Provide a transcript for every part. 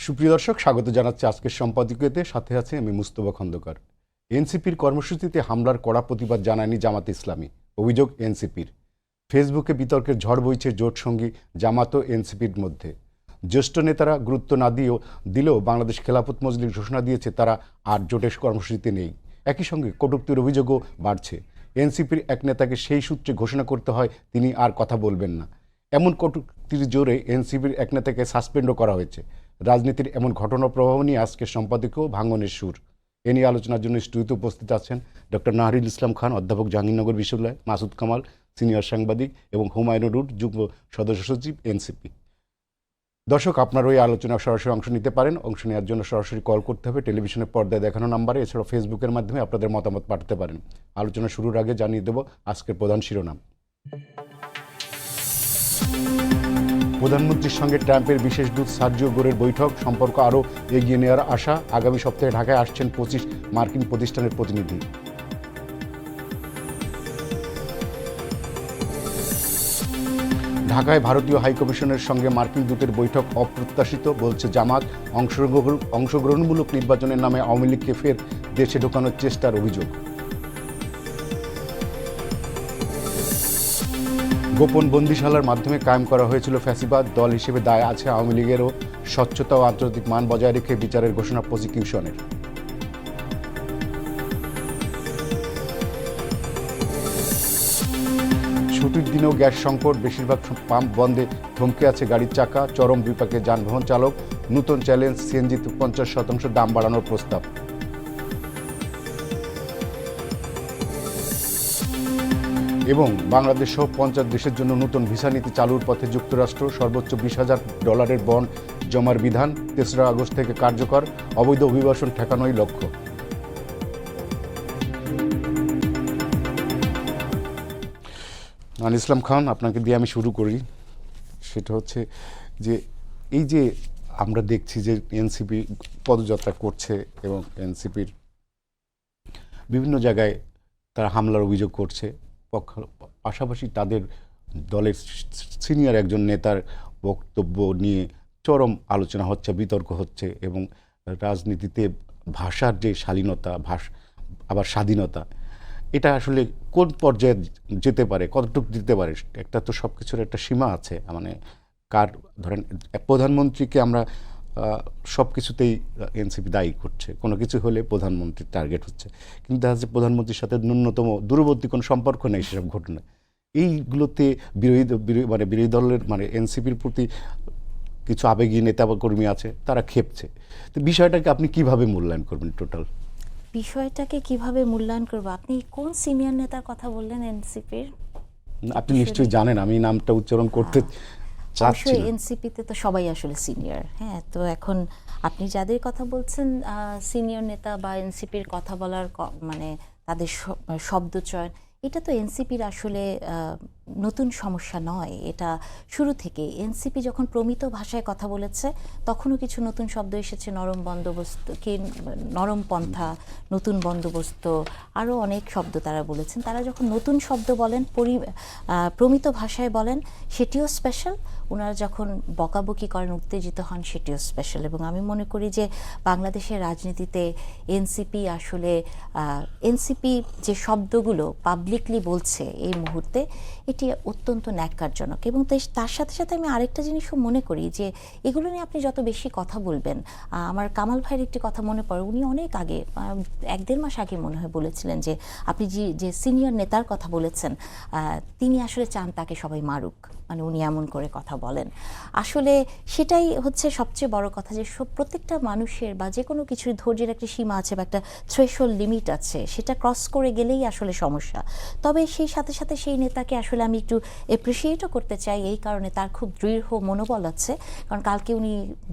সুপ্রিয় দর্শক, স্বাগত জানাচ্ছি আজকের সম্পাদকীয়তে। সাথে আছে আমি মুস্তফা খন্দকার। এনসিপির কর্মসূচিতে হামলার কড়া প্রতিবাদ জানায়নি জামাত ইসলামী। অভিযোগ এনসিপির। ফেসবুকে বিতর্কের ঝড় বইছে জোটসঙ্গী জামাত ও এনসিপির মধ্যে। জ্যেষ্ঠ নেতারা গুরুত্ব না দিলেও বাংলাদেশ খেলাফত মজলিস ঘোষণা দিয়েছে তারা আর জোটের কর্মসূচিতে নেই। একই সঙ্গে কটূক্তির অভিযোগও বাড়ছে। এনসিপির এক নেতাকে সেই সূত্রে ঘোষণা করতে হয় তিনি আর কথা বলবেন না। এমন কটূক্তির জোরে এনসিপির এক নেতাকে সাসপেন্ডও করা হয়েছে। রাজনীতির এমন ঘটনা প্রবাহ নিয়ে আজকের সম্পাদকীয় ভাঙনের সুর। এ নিয়ে আলোচনার জন্য স্টুডিওতে উপস্থিত আছেন ডক্টর নাহরিল ইসলাম খান, অধ্যাপক জাহাঙ্গীরনগর বিশ্ববিদ্যালয়, মাসুদ কামাল, সিনিয়র সাংবাদিক, এবং হুমায়ুনুর রুড, যুগ্ম সদস্য সচিব, এনসিপি। দর্শক, আপনারা ওই আলোচনায় সরাসরি অংশ নিতে পারেন। অংশ নেওয়ার জন্য সরাসরি কল করতে হবে টেলিভিশনের পর্দায় দেখানো নাম্বারে। এছাড়াও ফেসবুকের মাধ্যমে আপনাদের মতামত পাঠাতে পারেন। আলোচনা শুরুর আগে জানিয়ে দেব আজকের প্রধান শিরোনাম। প্রধানমন্ত্রীর সঙ্গে ট্রাম্পের বিশেষ দূত সার্জিও গোরের বৈঠক, সম্পর্ক আরও এগিয়ে নেওয়ার আশা। আগামী সপ্তাহে ঢাকায় আসছেন 25 মার্কিন প্রতিষ্ঠানের প্রতিনিধি। ঢাকায় ভারতীয় হাইকমিশনের সঙ্গে মার্কিন দূতের বৈঠক অপ্রত্যাশিত, বলছে জামাত। অংশগ্রহণমূলক নির্বাচনের নামে আওয়ামী লীগকে ফের দেশে ঢোকানোর চেষ্টার অভিযোগ। গোপন বন্দিশালার মাধ্যমে কায়েম করা হয়েছিল ফ্যাসিবাদ, দল হিসেবে দায় আছে আওয়ামী লীগেরও। স্বচ্ছতা ও আন্তর্জাতিক মান বজায় রেখে বিচারের ঘোষণা প্রসিকিউশনের। ছুটির দিনেও গ্যাস সংকট, বেশিরভাগ পাম্প বন্ধে থমকে আছে গাড়ির চাকা। চরম বিপাকে যানবাহন চালক। নতুন চ্যালেঞ্জ, সিএনজিতে 50% দাম বাড়ানোর প্রস্তাব। এবং বাংলাদেশ সহ 50 দেশের জন্য নতুন ভিসা নীতি চালুর পথে যুক্তরাষ্ট্র। সর্বোচ্চ $20,000 বন্ড জমার বিধান 3রা আগস্ট থেকে কার্যকর। অবৈধ অভিবাসন ঠেকানোই লক্ষ্য। ইসলাম খান, আপনাকে দিয়ে আমি শুরু করি। সেটা হচ্ছে যে এই যে আমরা দেখছি যে এনসিপি পদযাত্রা করছে এবং এনসিপির বিভিন্ন জায়গায় তারা হামলার অভিযোগ করছে। পাশাপাশি তাদের দলের সিনিয়র একজন নেতার বক্তব্য নিয়ে চরম আলোচনা হচ্ছে, বিতর্ক হচ্ছে। এবং রাজনীতিতে ভাষার যে শালীনতা, আবার স্বাধীনতা, এটা আসলে কোন পর্যায়ে যেতে পারে, কতটুকু দিতে পারে? একটা তো সব কিছুর একটা সীমা আছে। মানে ধরেন প্রধানমন্ত্রীকে আমরা সব কিছুতেই এনসিপি দায়ী করছে, কোনো কিছু হলে প্রধানমন্ত্রীর টার্গেট হচ্ছে। কিন্তু দেখা যাচ্ছে প্রধানমন্ত্রীর সাথে ন্যূনতম দূরবর্তী কোনো সম্পর্ক নেই সেসব ঘটনা। এইগুলোতে বিরোধী দলের এনসিপির প্রতি কিছু আবেগী নেতা বা কর্মী আছে, তারা ক্ষেপছে। তো বিষয়টাকে আপনি কিভাবে মূল্যায়ন করবেন? টোটাল বিষয়টাকে কিভাবে মূল্যায়ন করবো? আপনি কোন সিনিয়র নেতার কথা বললেন এনসিপির? আপনি নিশ্চয়ই জানেন, আমি নামটা উচ্চারণ করতে চাচ্ছি না। এনসিপিতে তো সবাই আসলে সিনিয়র। হ্যাঁ, তো এখন আপনি যাদের কথা বলছেন সিনিয়র নেতা বা এনসিপির কথা বলার তাদের শব্দ চয়ন, এটা তো এনসিপির আসলে নতুন সমস্যা নয়। এটা শুরু থেকে এনসিপি যখন প্রমিত ভাষায় কথা বলেছে তখনও কিছু নতুন শব্দ এসেছে। নরম বন্দোবস্ত, নরম পন্থা, নতুন বন্দোবস্ত, আরও অনেক শব্দ তারা বলেছেন। তারা যখন নতুন শব্দ বলেন, প্রমিত ভাষায় বলেন, সেটিও স্পেশাল। ওনারা যখন বকাবকি করেন, উত্তেজিত হন, সেটিও স্পেশাল। এবং আমি মনে করি যে বাংলাদেশের রাজনীতিতে এনসিপি যে শব্দগুলো পাবলিকলি বলছে এই মুহূর্তে, এটি অত্যন্ত ন্যাক্কারজনক। এবং তার সাথে সাথে আমি আরেকটা জিনিসও মনে করি যে এগুলো নিয়ে আপনি যত বেশি কথা বলবেন, আমার কামাল ভাইয়ের একটি কথা মনে পড়ে। উনি অনেক আগে, 1-1.5 মাস আগে মনে হয় বলেছিলেন যে আপনি যে সিনিয়র নেতার কথা বলেছেন, তিনি আসলে চান তাকে সবাই মারুক। উনি এমন করে কথা বলেন। আসলে সেটাই হচ্ছে সবচেয়ে বড় কথা, যে প্রত্যেকটা মানুষের বা যে কোনো কিছুর ধৈর্যের একটা সীমা আছে বা একটা থ্রেশহোল্ড লিমিট আছে। সেটা ক্রস করে গেলেই আসলে সমস্যা। তবে সেই সাথে সাথে সেই নেতাকে আসলে আমি একটু অ্যাপ্রিসিয়েটও করতে চাই, এই কারণে তার খুব দৃঢ় মনোবল আছে। কারণ কালকে উনি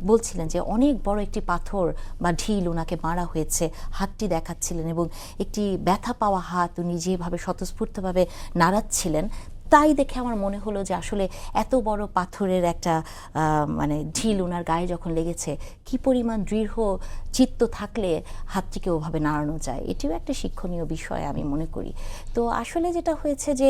বলছিলেন যে অনেক বড় একটি পাথর বা ঢিল ওনাকে মারা হয়েছে, হাতটি দেখাচ্ছিলেন, এবং একটি ব্যথা পাওয়া হাত উনি যেভাবে স্বতঃস্ফূর্তভাবে নাড়াচ্ছিলেন, তাই দেখে আমার মনে হলো যে আসলে এত বড় পাথরের একটা ঢিল ওনার গায়ে যখন লেগেছে, কি পরিমাণ দৃঢ় চিত্ত থাকলে হাতটিকে ওভাবে নাড়ানো যায়। এটিও একটা শিক্ষণীয় বিষয় আমি মনে করি। তো আসলে যেটা হয়েছে যে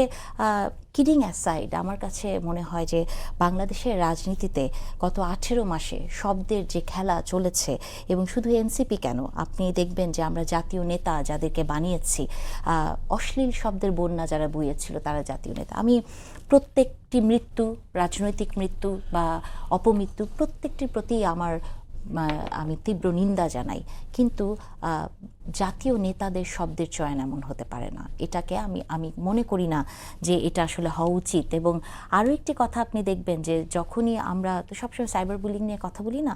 কিডিং অ্যাসাইড, আমার কাছে মনে হয় যে বাংলাদেশের রাজনীতিতে গত 18 মাসে শব্দের যে খেলা চলেছে, এবং শুধু এনসিপি কেন, আপনি দেখবেন যে আমরা জাতীয় নেতা যাদেরকে বানিয়েছি, অশ্লীল শব্দের বন্যা যারা বইয়েছিল তারা জাতীয় নেতা। আমি প্রত্যেকটি মৃত্যু, রাজনৈতিক মৃত্যু বা অপমৃত্যু, প্রত্যেকটির প্রতি আমি তীব্র নিন্দা জানাই, কিন্তু জাতীয় নেতাদের শব্দের চয়ন এমন হতে পারে না। এটাকে আমি মনে করি না যে এটা আসলে হওয়া উচিত। এবং আরও একটি কথা আপনি দেখবেন যে যখনই আমরা তো সবসময় সাইবার বুলিং নিয়ে কথা বলি না,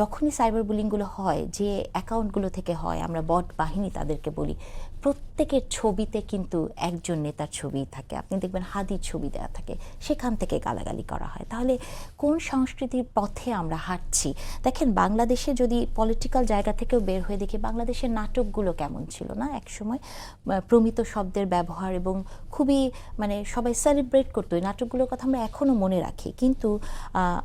যখনই সাইবার বুলিংগুলো হয়, যে অ্যাকাউন্টগুলো থেকে হয়, আমরা বট বাহিনী তাদেরকে বলি, প্রত্যেকের ছবিতে কিন্তু একজন নেতার ছবি থাকে। আপনি দেখবেন হাদির ছবি দেওয়া থাকে, সেখান থেকে গালাগালি করা হয়। তাহলে কোন সংস্কৃতির পথে আমরা হাঁটছি? দেখেন, বাংলাদেশে যদি পলিটিক্যাল জায়গা থেকেও বের হয়ে দেখি, বাংলাদেশের নাটকগুলো কেমন ছিল না একসময়, প্রমিত শব্দের ব্যবহার, এবং খুবই সবাই সেলিব্রেট করতো এই নাটকগুলোর কথা আমরা এখনও মনে রাখি। কিন্তু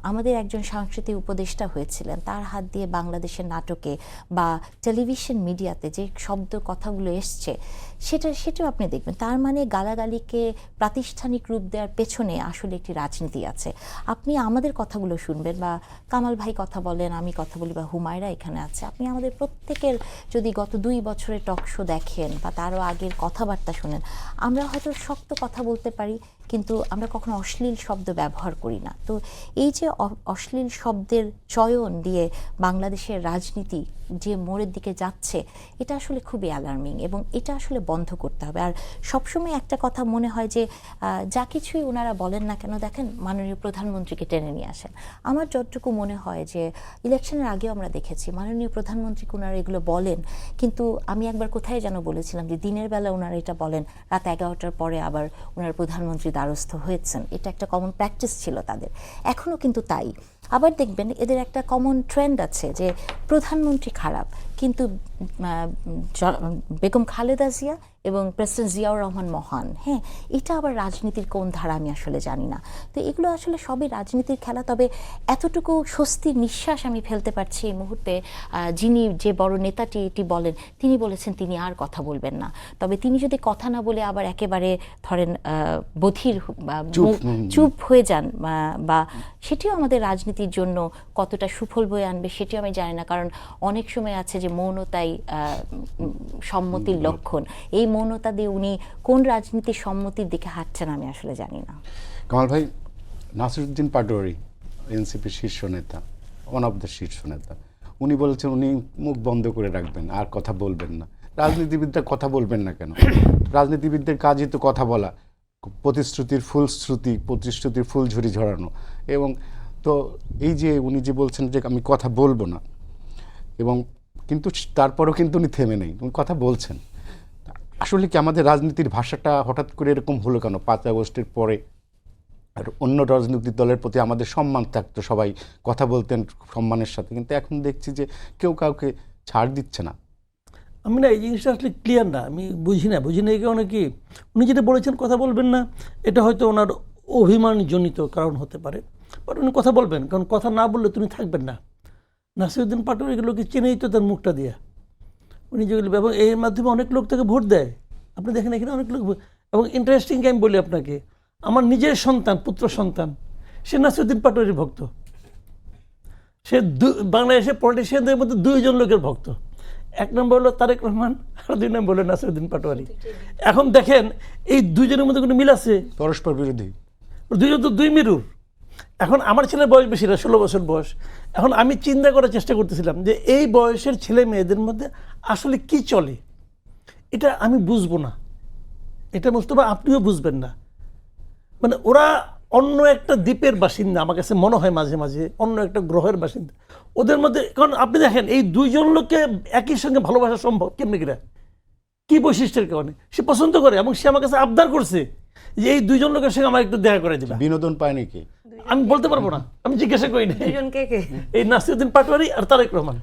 আমাদের একজন সাংস্কৃতিক উপদেষ্টা হয়েছিলেন, তার হাত দিয়ে বাংলাদেশের নাটকে বা টেলিভিশন মিডিয়াতে যে শব্দ কথাগুলো এসছে, সেটাও আপনি দেখবেন। তার মানে গালাগালিকে প্রাতিষ্ঠানিক রূপ দেওয়ার পেছনে আসলে একটি রাজনীতি আছে। আপনি আমাদের কথাগুলো শুনবেন, বা কামাল ভাই কথা বলেন, আমি কথা বলি, বা হুমায়রা এখানে আছে, আপনি আমাদের প্রত্যেকের যদি গত 2 বছরের টক শো দেখেন বা তারও আগের কথাবার্তা শুনেন, আমরা হয়তো শক্ত কথা বলতে পারি, কিন্তু আমরা কখনো অশ্লীল শব্দ ব্যবহার করি না। তো এই যে অশ্লীল শব্দের চয়ন দিয়ে বাংলাদেশের রাজনীতি যে মোড়ের দিকে যাচ্ছে, এটা আসলে খুবই অ্যালার্মিং, এবং এটা আসলে বন্ধ করতে হবে। আর সবসময় একটা কথা মনে হয় যে যা কিছুই ওনারা বলেন না কেন, দেখেন মাননীয় প্রধানমন্ত্রীকে টেনে নিয়ে আসেন। আমার যতটুকু মনে হয় যে ইলেকশনের আগেও আমরা দেখেছি মাননীয় প্রধানমন্ত্রীকে ওনারা এগুলো বলেন, কিন্তু আমি একবার কোথায় যেন বলেছিলাম যে দিনের বেলা ওনারা এটা বলেন, রাত 11টার পরে আবার ওনার প্রধানমন্ত্রী দ্বারস্থ হয়েছেন। এটা একটা কমন প্র্যাকটিস ছিল তাদের, এখনও কিন্তু তাই। আবার দেখবেন এদের একটা কমন ট্রেন্ড আছে যে প্রধানমন্ত্রী খারাপ, কিন্তু বেগম খালেদা জিয়া এবং প্রেসিডেন্ট জিয়াউর রহমান মহান। হ্যাঁ, এটা আবার রাজনীতির কোন ধারা আমি আসলে জানি না। তো এগুলো আসলে সবই রাজনীতির খেলা। তবে এতটুকু স্বস্তির নিঃশ্বাস আমি ফেলতে পারছি এই মুহূর্তে, যে বড় নেতাটি এটি বলেন, তিনি বলেছেন তিনি আর কথা বলবেন না। তবে তিনি যদি কথা না বলে আবার একেবারে ধরেন বধির বা চুপ হয়ে যান, বা সেটিও আমাদের রাজনীতির জন্য কতটা সুফল বয়ে আনবে সেটিও আমি জানি না। কারণ অনেক সময় আছে যে মৌনতাই সম্মতির লক্ষণ। এই মৌনতা দিয়ে উনি কোন রাজনীতির সম্মতির দিকে হাঁটছেন আমি আসলে জানি না। কামাল ভাই, নাসিরউদ্দিন পাটোয়ারি এনসিপির শীর্ষ নেতা, ওয়ান অফ দ্য শীর্ষ নেতা, উনি বলেছেন উনি মুখ বন্ধ করে রাখবেন, আর কথা বলবেন না। রাজনীতিবিদরা কথা বলবেন না কেন? রাজনীতিবিদদের কাজই তো কথা বলা, প্রতিশ্রুতির ফুলঝুরি ঝরানো। এবং তো এই যে উনি যে বলছেন যে আমি কথা বলবো না, এবং কিন্তু তারপরও কিন্তু উনি থেমে নেই, উনি কথা বলছেন। আসলে কি আমাদের রাজনীতির ভাষাটা হঠাৎ করে এরকম হলো কেন? 5 আগস্টের পরে আর অন্য রাজনৈতিক দলের প্রতি আমাদের সম্মান থাকতো, সবাই কথা বলতেন সম্মানের সাথে, কিন্তু এখন দেখছি যে কেউ কাউকে ছাড় দিচ্ছে না। আমি না এই জিনিসটা আসলে ক্লিয়ার না, আমি বুঝি না এই কারণে কি উনি যেটা বলেছেন কথা বলবেন না, এটা হয়তো ওনার অভিমানজনিত কারণ হতে পারে, বাট উনি কথা বলবেন, কারণ কথা না বললে তুমি থাকবেন না। নাসিরউদ্দিন পাটোয়ারি এগুলোকে চেনেই তো তার মুখটা দিয়ে, উনি যেগুলো এবং এর মাধ্যমে অনেক লোক তাকে ভোট দেয়। আপনি দেখেন এখানে অনেক লোক, এবং ইন্টারেস্টিং আমি বলি আপনাকে, আমার নিজের সন্তান, পুত্র সন্তান, সে নাসিরউদ্দিন পাটোয়ারির ভক্ত। সে বাংলাদেশের পলিটিশিয়ানদের মধ্যে 2 জন লোকের ভক্ত। 1 নম্বর হলো তারেক রহমান, আর 2 নম্বর হলো নাসিরউদ্দিন পাটোয়ারি। এখন দেখেন এই 2 জনের মধ্যে কোনো মিল আছে? পরস্পর বিরোধী, 2 জন তো 2 মেরুর। এখন আমার ছেলের বয়স বেশি না, 16 বছর বয়স। এখন আমি চিন্তা করার চেষ্টা করতেছিলাম যে এই বয়সের ছেলে মেয়েদের মধ্যে আসলে কি চলে, এটা আমি বুঝবো না, এটা মোস্তফা আপনিও বুঝবেন না। মানে ওরা অন্য একটা দ্বীপের বাসিন্দা, আমার কাছে মনে হয় মাঝে মাঝে অন্য একটা গ্রহের বাসিন্দা ওদের মধ্যে। কারণ আপনি দেখেন এই 2 জন লোককে একই সঙ্গে ভালোবাসা সম্ভব কেমনি কিনা, কি বৈশিষ্ট্যের কারণে? সে পছন্দ করে, এবং সে আমার কাছে আবদার করছে যে এই 2 জন লোকের সঙ্গে আমার একটু দেখা করে দিবা। বিনোদন পায় নাকি আমি বলতে পারবো না, আমি জিজ্ঞাসা করি না। এই নাসিরউদ্দিন পাটোয়ারি আর তারেক রহমান।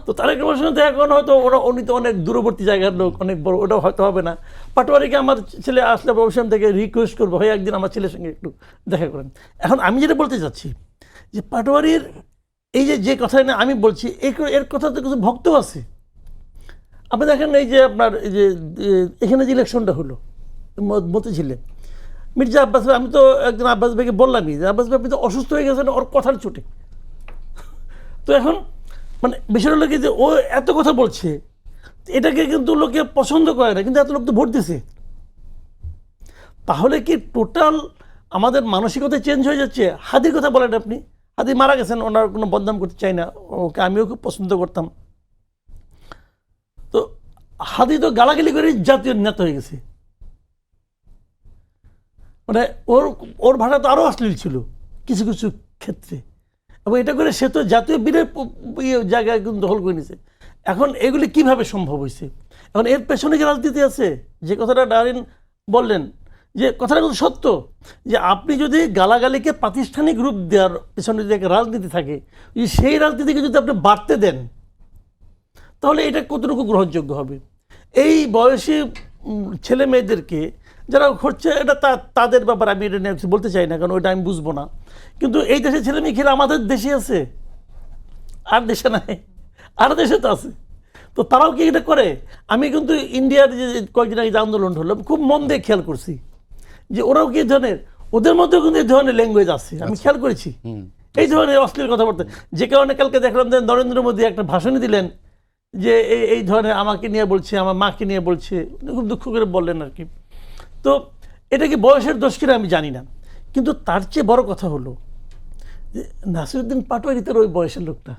তো তারেক রহমানের সঙ্গে দেখা করানো হয়তো উনি তো অনেক দূরবর্তী জায়গার লোক, অনেক বড়, ওটা হয়তো হবে না। পাটোয়ারিকে আমার ছেলে আসলে অবশ্যই থেকে রিকোয়েস্ট করবো, হয় একদিন আমার ছেলের সঙ্গে একটু দেখা করেন। এখন আমি যেটা বলতে চাচ্ছি যে পাটোয়ারির এই যে কথা না আমি বলছি, এর কথাতে কিছু ভক্ত আছে। আপনি দেখেন এই যে আপনার এই যে এখানে যে ইলেকশনটা হলো মতিঝিলে, মির্জা আব্বাস ভাই, আমি তো একজন আব্বাস ভাইকে বললামই যে আব্বাস ভাই আপনি তো অসুস্থ হয়ে গেছেন ওর কথার চোটে। তো এখন মানে বিষয়টা হলো কি যে ও এত কথা বলছে, এটাকে কিন্তু লোকে পছন্দ করে না, কিন্তু এত লোক তো ভোট দিছে। তাহলে কি টোটাল আমাদের মানসিকতা চেঞ্জ হয়ে যাচ্ছে? হাদির কথা বলেন আপনি, হাদি মারা গেছেন, ওনার কোনো বদনাম করতে চাই না, ওকে আমিও খুব পছন্দ করতাম। তো হাদি তো গালাগালি করে জাতীয় নেতা হয়ে গেছে, মানে ওর ওর ভাষা তো আরও অশ্লীল ছিল কিছু কিছু ক্ষেত্রে, এবং এটা করে সে তো জাতীয় বীরের জায়গায় কিন্তু দখল করে নিছে। এখন এগুলি কিভাবে সম্ভব হয়েছে? এখন এর পেছনে কি রাজনীতি আছে? যে কথাটা ডারিন বললেন, যে কথাটা কিন্তু সত্য, যে আপনি যদি গালাগালিকে প্রাতিষ্ঠানিক রূপ দেওয়ার পেছনে যদি একটা রাজনীতি থাকে, সেই রাজনীতিকে যদি আপনি বাড়তে দেন, তাহলে এটা কতটুকু গ্রহণযোগ্য হবে? এই বয়সী ছেলে মেয়েদেরকে যারা হচ্ছে, এটা তাদের ব্যাপার, আমি এটা নিয়ে বলতে চাই না, কারণ ওইটা আমি বুঝবো না। কিন্তু এই দেশের ছেলে মেয়ে খেলে আমাদের দেশে আছে, আর দেশে নাই, আর দেশে তো আছে। তো তারাও কি এটা করে? আমি কিন্তু ইন্ডিয়ার যে কয়েকদিন আগে যে আন্দোলন হলো, খুব মন দিয়ে খেয়াল করছি যে ওরাও কি ধরনের, ওদের মধ্যেও কিন্তু এই ধরনের ল্যাঙ্গুয়েজ আছে, আমি খেয়াল করেছি এই ধরনের অশ্লীল কথাবার্তা। যে কারণে কালকে দেখলাম যে নরেন্দ্র মোদী একটা ভাষণই দিলেন যে এই ধরনের আমাকে নিয়ে বলছে, আমার মাকে নিয়ে বলছে, খুব দুঃখ করে বললেন আর কি। তো এটা কি বয়সের দোষ কিনা আমি জানি না, কিন্তু তার চেয়ে বড় কথা হলো যে নাসিরুদ্দিন পাটোয়ারি তার ওই বয়সের লোকটা,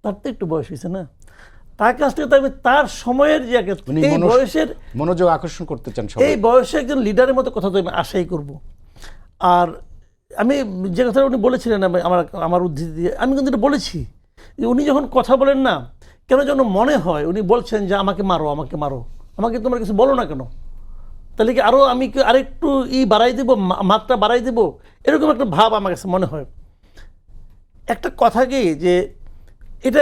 তার তো একটু বয়স হয়েছে না, তার কাছ থেকে তো আমি তার সময়ের যে এই বয়সের মনোযোগ আকর্ষণ করতে চান, এই বয়সে একজন লিডারের মতো কথা তো আমি আশাই করব। আর আমি যে কথাটা উনি বলেছিলেন আমার উদ্ধৃতি দিয়ে, আমি কিন্তু এটা বলেছি যে উনি যখন কথা বলেন না, কেন যেন মনে হয় উনি বলছেন যে আমাকে মারো, আমাকে মারো, আমাকে তোমরা কিছু বলো না কেন, তাহলে কি আরও আমি কি আরেকটু বাড়াই দেবো, মাত্রা বাড়াই দেবো, এরকম একটা ভাব আমার কাছে মনে হয়। একটা কথা কি যে এটা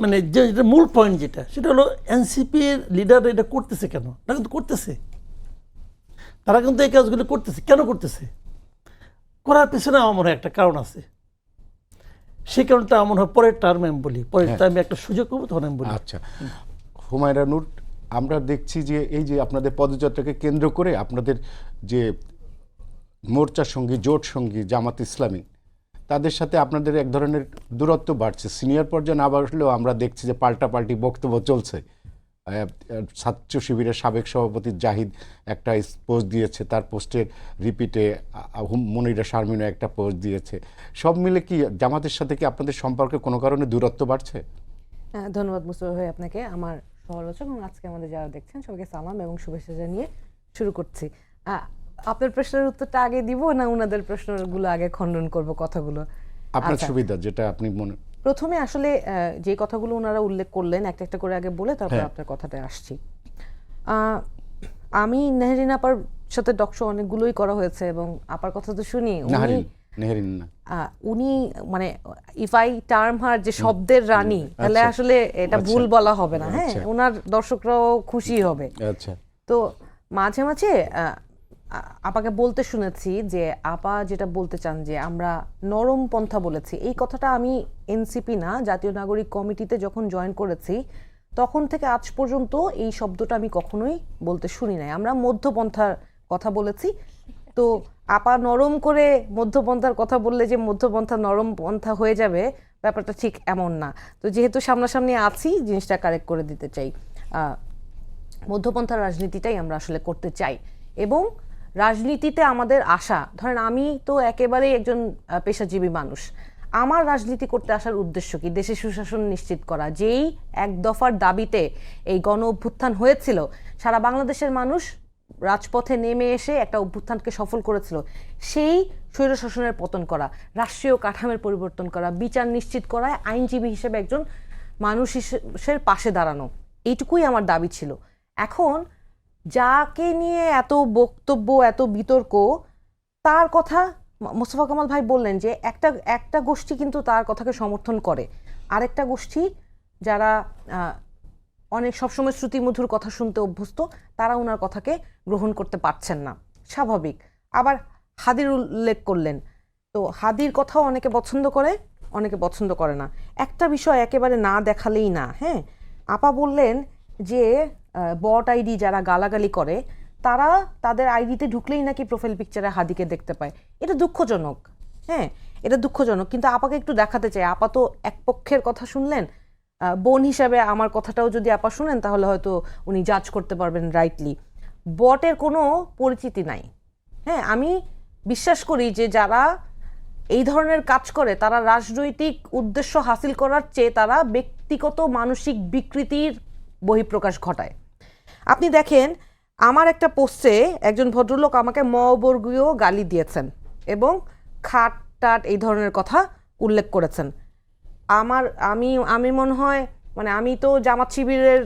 মানে যেটা মূল পয়েন্ট যেটা, সেটা হলো এনসিপির লিডাররা এটা করতেছে কেন? না কিন্তু করতেছে, তারা কিন্তু এই কাজগুলো করতেছে। কেন করতেছে? করার পেছনে আমার মনে হয় একটা কারণ আছে, সেই কারণটা আমার মনে হয় পরের টার্মে আমি বলি, পরের টার্মে একটা সুযোগ পাবো তখন আমি বলি। আচ্ছা, হুমায়রা নূর, আমরা দেখছি যে এই যে আপনাদের পদযাত্রাকে কেন্দ্র করে আপনাদের যে মোর্চা সঙ্গী, জোট সঙ্গী জামাত ইসলামী, তাদের সাথে আপনাদের এক ধরনের দূরত্ব বাড়ছে। সিনিয়র পর্যায়ে না বাড়লেও আমরা দেখছি যে পাল্টাপাল্টি বক্তব্য চলছে। ছাত্র শিবিরের সাবেক সভাপতি জাহিদ একটা পোস্ট দিয়েছে, তার পোস্টের রিপিটে মনিরা শারমিনও একটা পোস্ট দিয়েছে। সব মিলে কি জামাতের সাথে কি আপনাদের সম্পর্কে কোনো কারণে দূরত্ব বাড়ছে? ধন্যবাদ মুস্তফা ভাই আপনাকে, আমার সমালোচক, এবং আজকে আমাদের যারা দেখছেন সবাইকে সালাম এবং শুভেচ্ছা জানিয়ে শুরু করছি। আপনার প্রশ্নের উত্তরটা আগে দিব না ওনাদের প্রশ্নগুলো আগে খণ্ডন করব কথাগুলো? আপনার সুবিধা যেটা আপনি মনে। প্রথমে আসলে যে কথাগুলো ওনারা উল্লেখ করলেন একটা একটা করে আগে বলে তারপর আপনার কথাটা আসছি। আমি নেহরিন আপার সাথে ডক্টর অনেকগুলোই করা হয়েছে, এবং আপার কথা তো শুনি উনি মানে ইফ আই টার্ম হার যে শব্দের রানী, তাহলে আসলে এটা ভুল বলা হবে না। হ্যাঁ, ওনার দর্শকরাও খুশি হবে। তো মাঝে মাঝে আপাকে বলতে শুনেছি যে আপা যেটা বলতে চান যে আমরা নরম পন্থা বলেছি, এই কথাটা আমি এনসিপি না, জাতীয় নাগরিক কমিটিতে যখন জয়েন করেছি তখন থেকে আজ পর্যন্ত এই শব্দটা আমি কখনোই বলতে শুনি নাই। আমরা মধ্যপন্থার কথা বলেছি। তো আপা নরম করে মধ্যপন্থার কথা বললে যে মধ্যপন্থা নরম পন্থা হয়ে যাবে, ব্যাপারটা ঠিক এমন না। তো যেহেতু সামনাসামনি আছি, জিনিসটা কারেক্ট করে দিতে চাই। মধ্যপন্থার রাজনীতিটাই আমরা আসলে করতে চাই, এবং রাজনীতিতে আমাদের আশা, ধরেন আমি তো একেবারেই একজন পেশাজীবী মানুষ, আমার রাজনীতি করতে আসার উদ্দেশ্য কি? দেশে সুশাসন নিশ্চিত করা। যেই এক দফার দাবিতে এই গণ অভ্যুত্থান হয়েছিল, সারা বাংলাদেশের মানুষ রাজপথে নেমে এসে একটা অভ্যুত্থানকে সফল করেছিল, সেই স্বৈরশাসনের পতন করা, রাষ্ট্রীয় কাঠামোর পরিবর্তন করা, বিচার নিশ্চিত করা, আইনজীবী হিসেবে একজন মানুষের পাশে দাঁড়ানো, এইটুকুই আমার দাবি ছিল। এখন যাকে নিয়ে এত বক্তব্য, এত বিতর্ক, তার কথা মোস্তফা কামাল ভাই বললেন যে একটা গোষ্ঠী কিন্তু তার কথাকে সমর্থন করে, আরেকটা গোষ্ঠী যারা অনেক সবসময় শ্রুতিমধুর কথা শুনতে অভ্যস্ত, তারা ওনার কথাকে গ্রহণ করতে পারছেন না, স্বাভাবিক। আবার হাদির উল্লেখ করলেন, তো হাদির কথাও অনেকে পছন্দ করে, অনেকে পছন্দ করে না। একটা বিষয় একেবারে না দেখালেই না। হ্যাঁ, আপা বললেন যে বট আইডি যারা গালাগালি করে তারা তাদের আইডিতে ঢুকলেই নাকি প্রোফাইল পিকচারে হাদিকে দেখতে পায়। এটা দুঃখজনক, হ্যাঁ এটা দুঃখজনক। কিন্তু আপাকে একটু দেখাতে চাই, আপা তো এক পক্ষের কথা শুনলেন, বোন হিসাবে আমার কথাটাও যদি আপা শুনেন তাহলে হয়তো উনি জাজ করতে পারবেন রাইটলি। বটের কোনো পরিচিতি নাই। হ্যাঁ, আমি বিশ্বাস করি যে যারা এই ধরনের কাজ করে তারা রাজনৈতিক উদ্দেশ্য হাসিল করার চেয়ে তারা ব্যক্তিগত মানসিক বিকৃতির বহিঃপ্রকাশ ঘটায়। আপনি দেখেন, আমার একটা পোস্টে একজন ভদ্রলোক আমাকে মবর্গীয় গালি দিয়েছেন এবং খাট টাট এই ধরনের কথা উল্লেখ করেছেন। আমি মনে হয় মানে আমি তো জামাত শিবিরের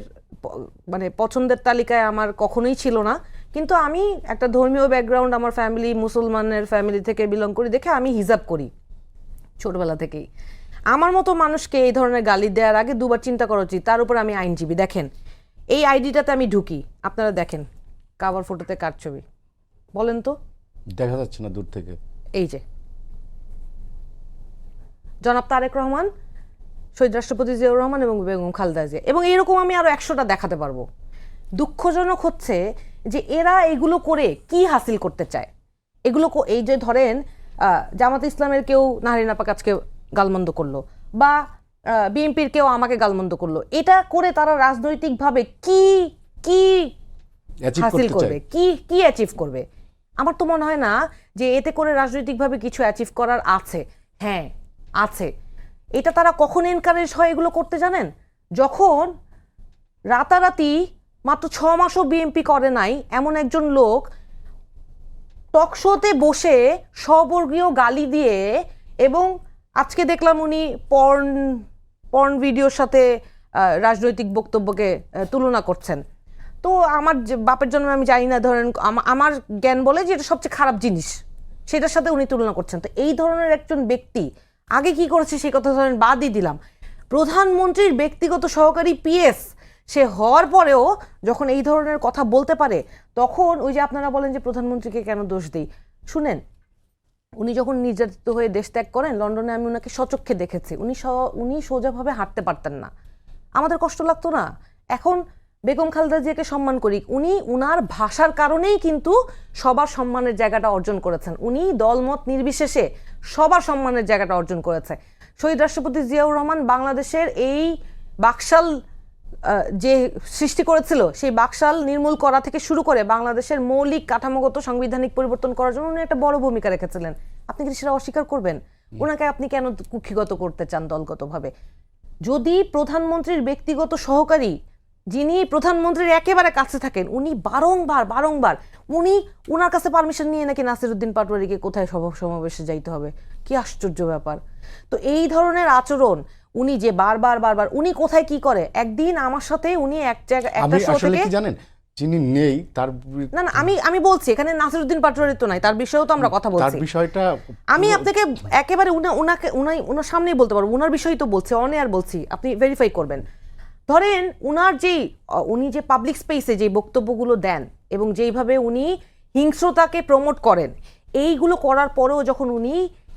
মানে পছন্দের তালিকায় আমার কখনোই ছিল না, কিন্তু আমি একটা ধর্মীয় ব্যাকগ্রাউন্ড, আমার ফ্যামিলি মুসলমানের ফ্যামিলি থেকে বিলং করি দেখে আমি হিজাব করি ছোটবেলা থেকেই। আমার মতো মানুষকে এই ধরনের গালি দেওয়ার আগে দুবার চিন্তা করা উচিত। তার উপর আমি আইনজীবী। দেখেন এই আইডিটাতে আমি ঢুকি, আপনারা দেখেন কাভার ফটোতে কার ছবি বলেন তো? দেখা যাচ্ছে না দূর থেকে। এই যে জনাব তারেক রহমান, শহীদ রাষ্ট্রপতি জিয়াউর রহমান এবং বেগম খালেদা জিয়া, এবং এইরকম আমি আরো 100টা দেখাতে পারবো। দুঃখজনক হচ্ছে যে এরা এগুলো করে কি হাসিল করতে চায়। এগুলো এই যে ধরেন জামাত ইসলামের কেউ নাহরিন আপা কাজকে গালমন্দ করলো বা বিএনপির কেউ আমাকে গালমন্দ করলো, এটা করে তারা রাজনৈতিকভাবে কি কি হাসিল করবে, কি অ্যাচিভ করবে? আমার তো মনে হয় না যে এতে করে রাজনৈতিকভাবে কিছু অ্যাচিভ করার আছে। হ্যাঁ আছে। এটা তারা কখন এনকারেজ হয় এগুলো করতে জানেন? যখন রাতারাতি মাত্র 6 মাসও বিএনপি করে নাই এমন একজন লোক টকশোতে বসে স্ববর্গীয় গালি দিয়ে, এবং আজকে দেখলাম উনি পর্ন ভিডিওর সাথে রাজনৈতিক বক্তব্যকে তুলনা করছেন। তো আমার বাপের জন্য আমি জানি না, ধরেন আমার জ্ঞান বলে যে এটা সবচেয়ে খারাপ জিনিস, সেটার সাথে উনি তুলনা করছেন। তো এই ধরনের একজন ব্যক্তি আগে কি করেছে সেই কথা ধরেন বাদই দিলাম, প্রধানমন্ত্রীর ব্যক্তিগত সহকারী পিএস সে হওয়ার পরেও যখন এই ধরনের কথা বলতে পারে, তখন ওই যে আপনারা বলেন যে প্রধানমন্ত্রীকে কেন দোষ দেই, শুনেন উনি যখন নির্যাতিত হয়ে দেশ ত্যাগ করেন লন্ডনে, আমি ওনাকে সচক্ষে দেখেছি, উনি সোজাভাবে হাঁটতে পারতেন না। আমাদের কষ্ট লাগতো না? এখন বেগম খালেদা জিয়াকে সম্মান করি, উনি উনার ভাষার কারণেই কিন্তু সবার সম্মানের জায়গাটা অর্জন করেছেন। উনি দলমত নির্বিশেষে সবার সম্মানের জায়গাটা অর্জন করেছে। শহীদ রাষ্ট্রপতি জিয়াউর রহমান বাংলাদেশের এই বাকশাল যে সৃষ্টি করেছিল, সেই বাকশাল নির্মূল করা থেকে শুরু করে বাংলাদেশের মৌলিক কাঠামোগত সাংবিধানিক পরিবর্তন করার জন্য উনি একটা বড় ভূমিকা রেখেছিলেন। আপনি কি সেটা অস্বীকার করবেন? ওনাকে আপনি কেন কুক্ষিগত করতে চান দলগতভাবে? যদি প্রধানমন্ত্রীর ব্যক্তিগত সহকারী, যিনি প্রধানমন্ত্রীর একেবারে কাছে থাকেন, উনি বারংবার উনি ওনার কাছে পারমিশন নিয়ে নাকি নাসিরউদ্দিন পাটোয়ারিকে কোথায় সভা সমাবেশে যাইতে হবে, কি আশ্চর্য ব্যাপার। তো এই ধরনের আচরণ উনি যে বারবার উনি কোথায় কি করে, একদিন আমার সাথে উনি একটা শো থেকে জানেন যিনি নেই তার না আমি বলছি এখানে নাসিরউদ্দিন পাটোয়ারি তো নাই, তার বিষয়েও তো আমরা কথা বলছি। তার বিষয়টা আমি আপনাকে একেবারে উনার সামনেই বলতে পারবো, উনার বিষয়ই তো বলছি, অন এয়ার বলছি, আপনি ভেরিফাই করবেন। ধরেন উনি যে পাবলিক স্পেসে যে বক্তব্যগুলো দেন এবং যেইভাবে উনি হিংস্রতাকে প্রমোট করেন, এইগুলো করার পরেও যখন উনি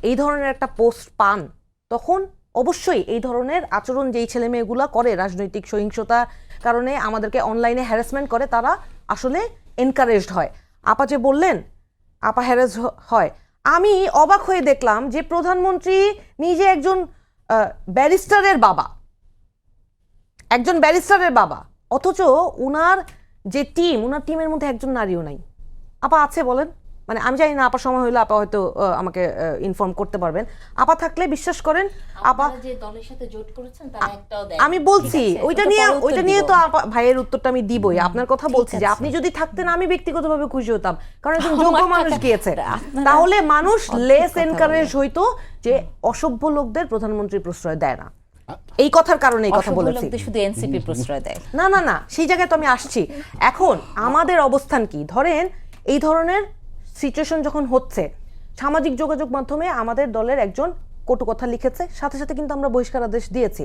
এই ধরনের একটা পোস্ট পান, তখন অবশ্যই এই ধরনের আচরণ যেই ছেলে মেয়েগুলো করে রাজনৈতিক সহিংসতা কারণে আমাদেরকে অনলাইনে হ্যারাসমেন্ট করে, তারা আসলে এনকারেজড হয়। আপা যে বললেন আপা হ্যারাস হয়, আমি অবাক হয়ে দেখলাম যে প্রধানমন্ত্রী নিজে একজন ব্যারিস্টারের বাবা, অথচ উনার যে ওনার টিমের মধ্যে একজন নারীও নাই। আপা আছে বলেন? মানে আমি জানি না, আপার সময় হইলে আপা হয়তো আমাকে ইনফর্ম করতে পারবেন। আপা থাকলে বিশ্বাস করেন, আপা যে দলের সাথে জোট করেছেন তারা একটাও দেয়। আমি বলছি ওইটা নিয়ে তো ভাইয়ের উত্তরটা আমি দিবই। আপনার কথা বলছি যে আপনি যদি থাকতেন আমি ব্যক্তিগতভাবে খুশি হতাম, কারণ একজন যোগ্য মানুষ গিয়েছে। তাহলে মানুষ লেস এনকারেজ হইতো যে অসভ্য লোকদের প্রধানমন্ত্রী প্রশ্রয় দেয় না, এই কথার কারণে এই কথা বলেছি। শুধু এনসিপি প্রশ্রয় দেয় না, সেই জায়গায় তো আমি আসছি। এখন আমাদের অবস্থান কি? ধরেন এই ধরনের সিচুয়েশন যখন হচ্ছে, সামাজিক যোগাযোগ মাধ্যমে আমাদের দলের একজন কটু কথা লিখেছে, সাথে সাথে কিন্তু আমরা বহিষ্কার আদেশ দিয়েছি।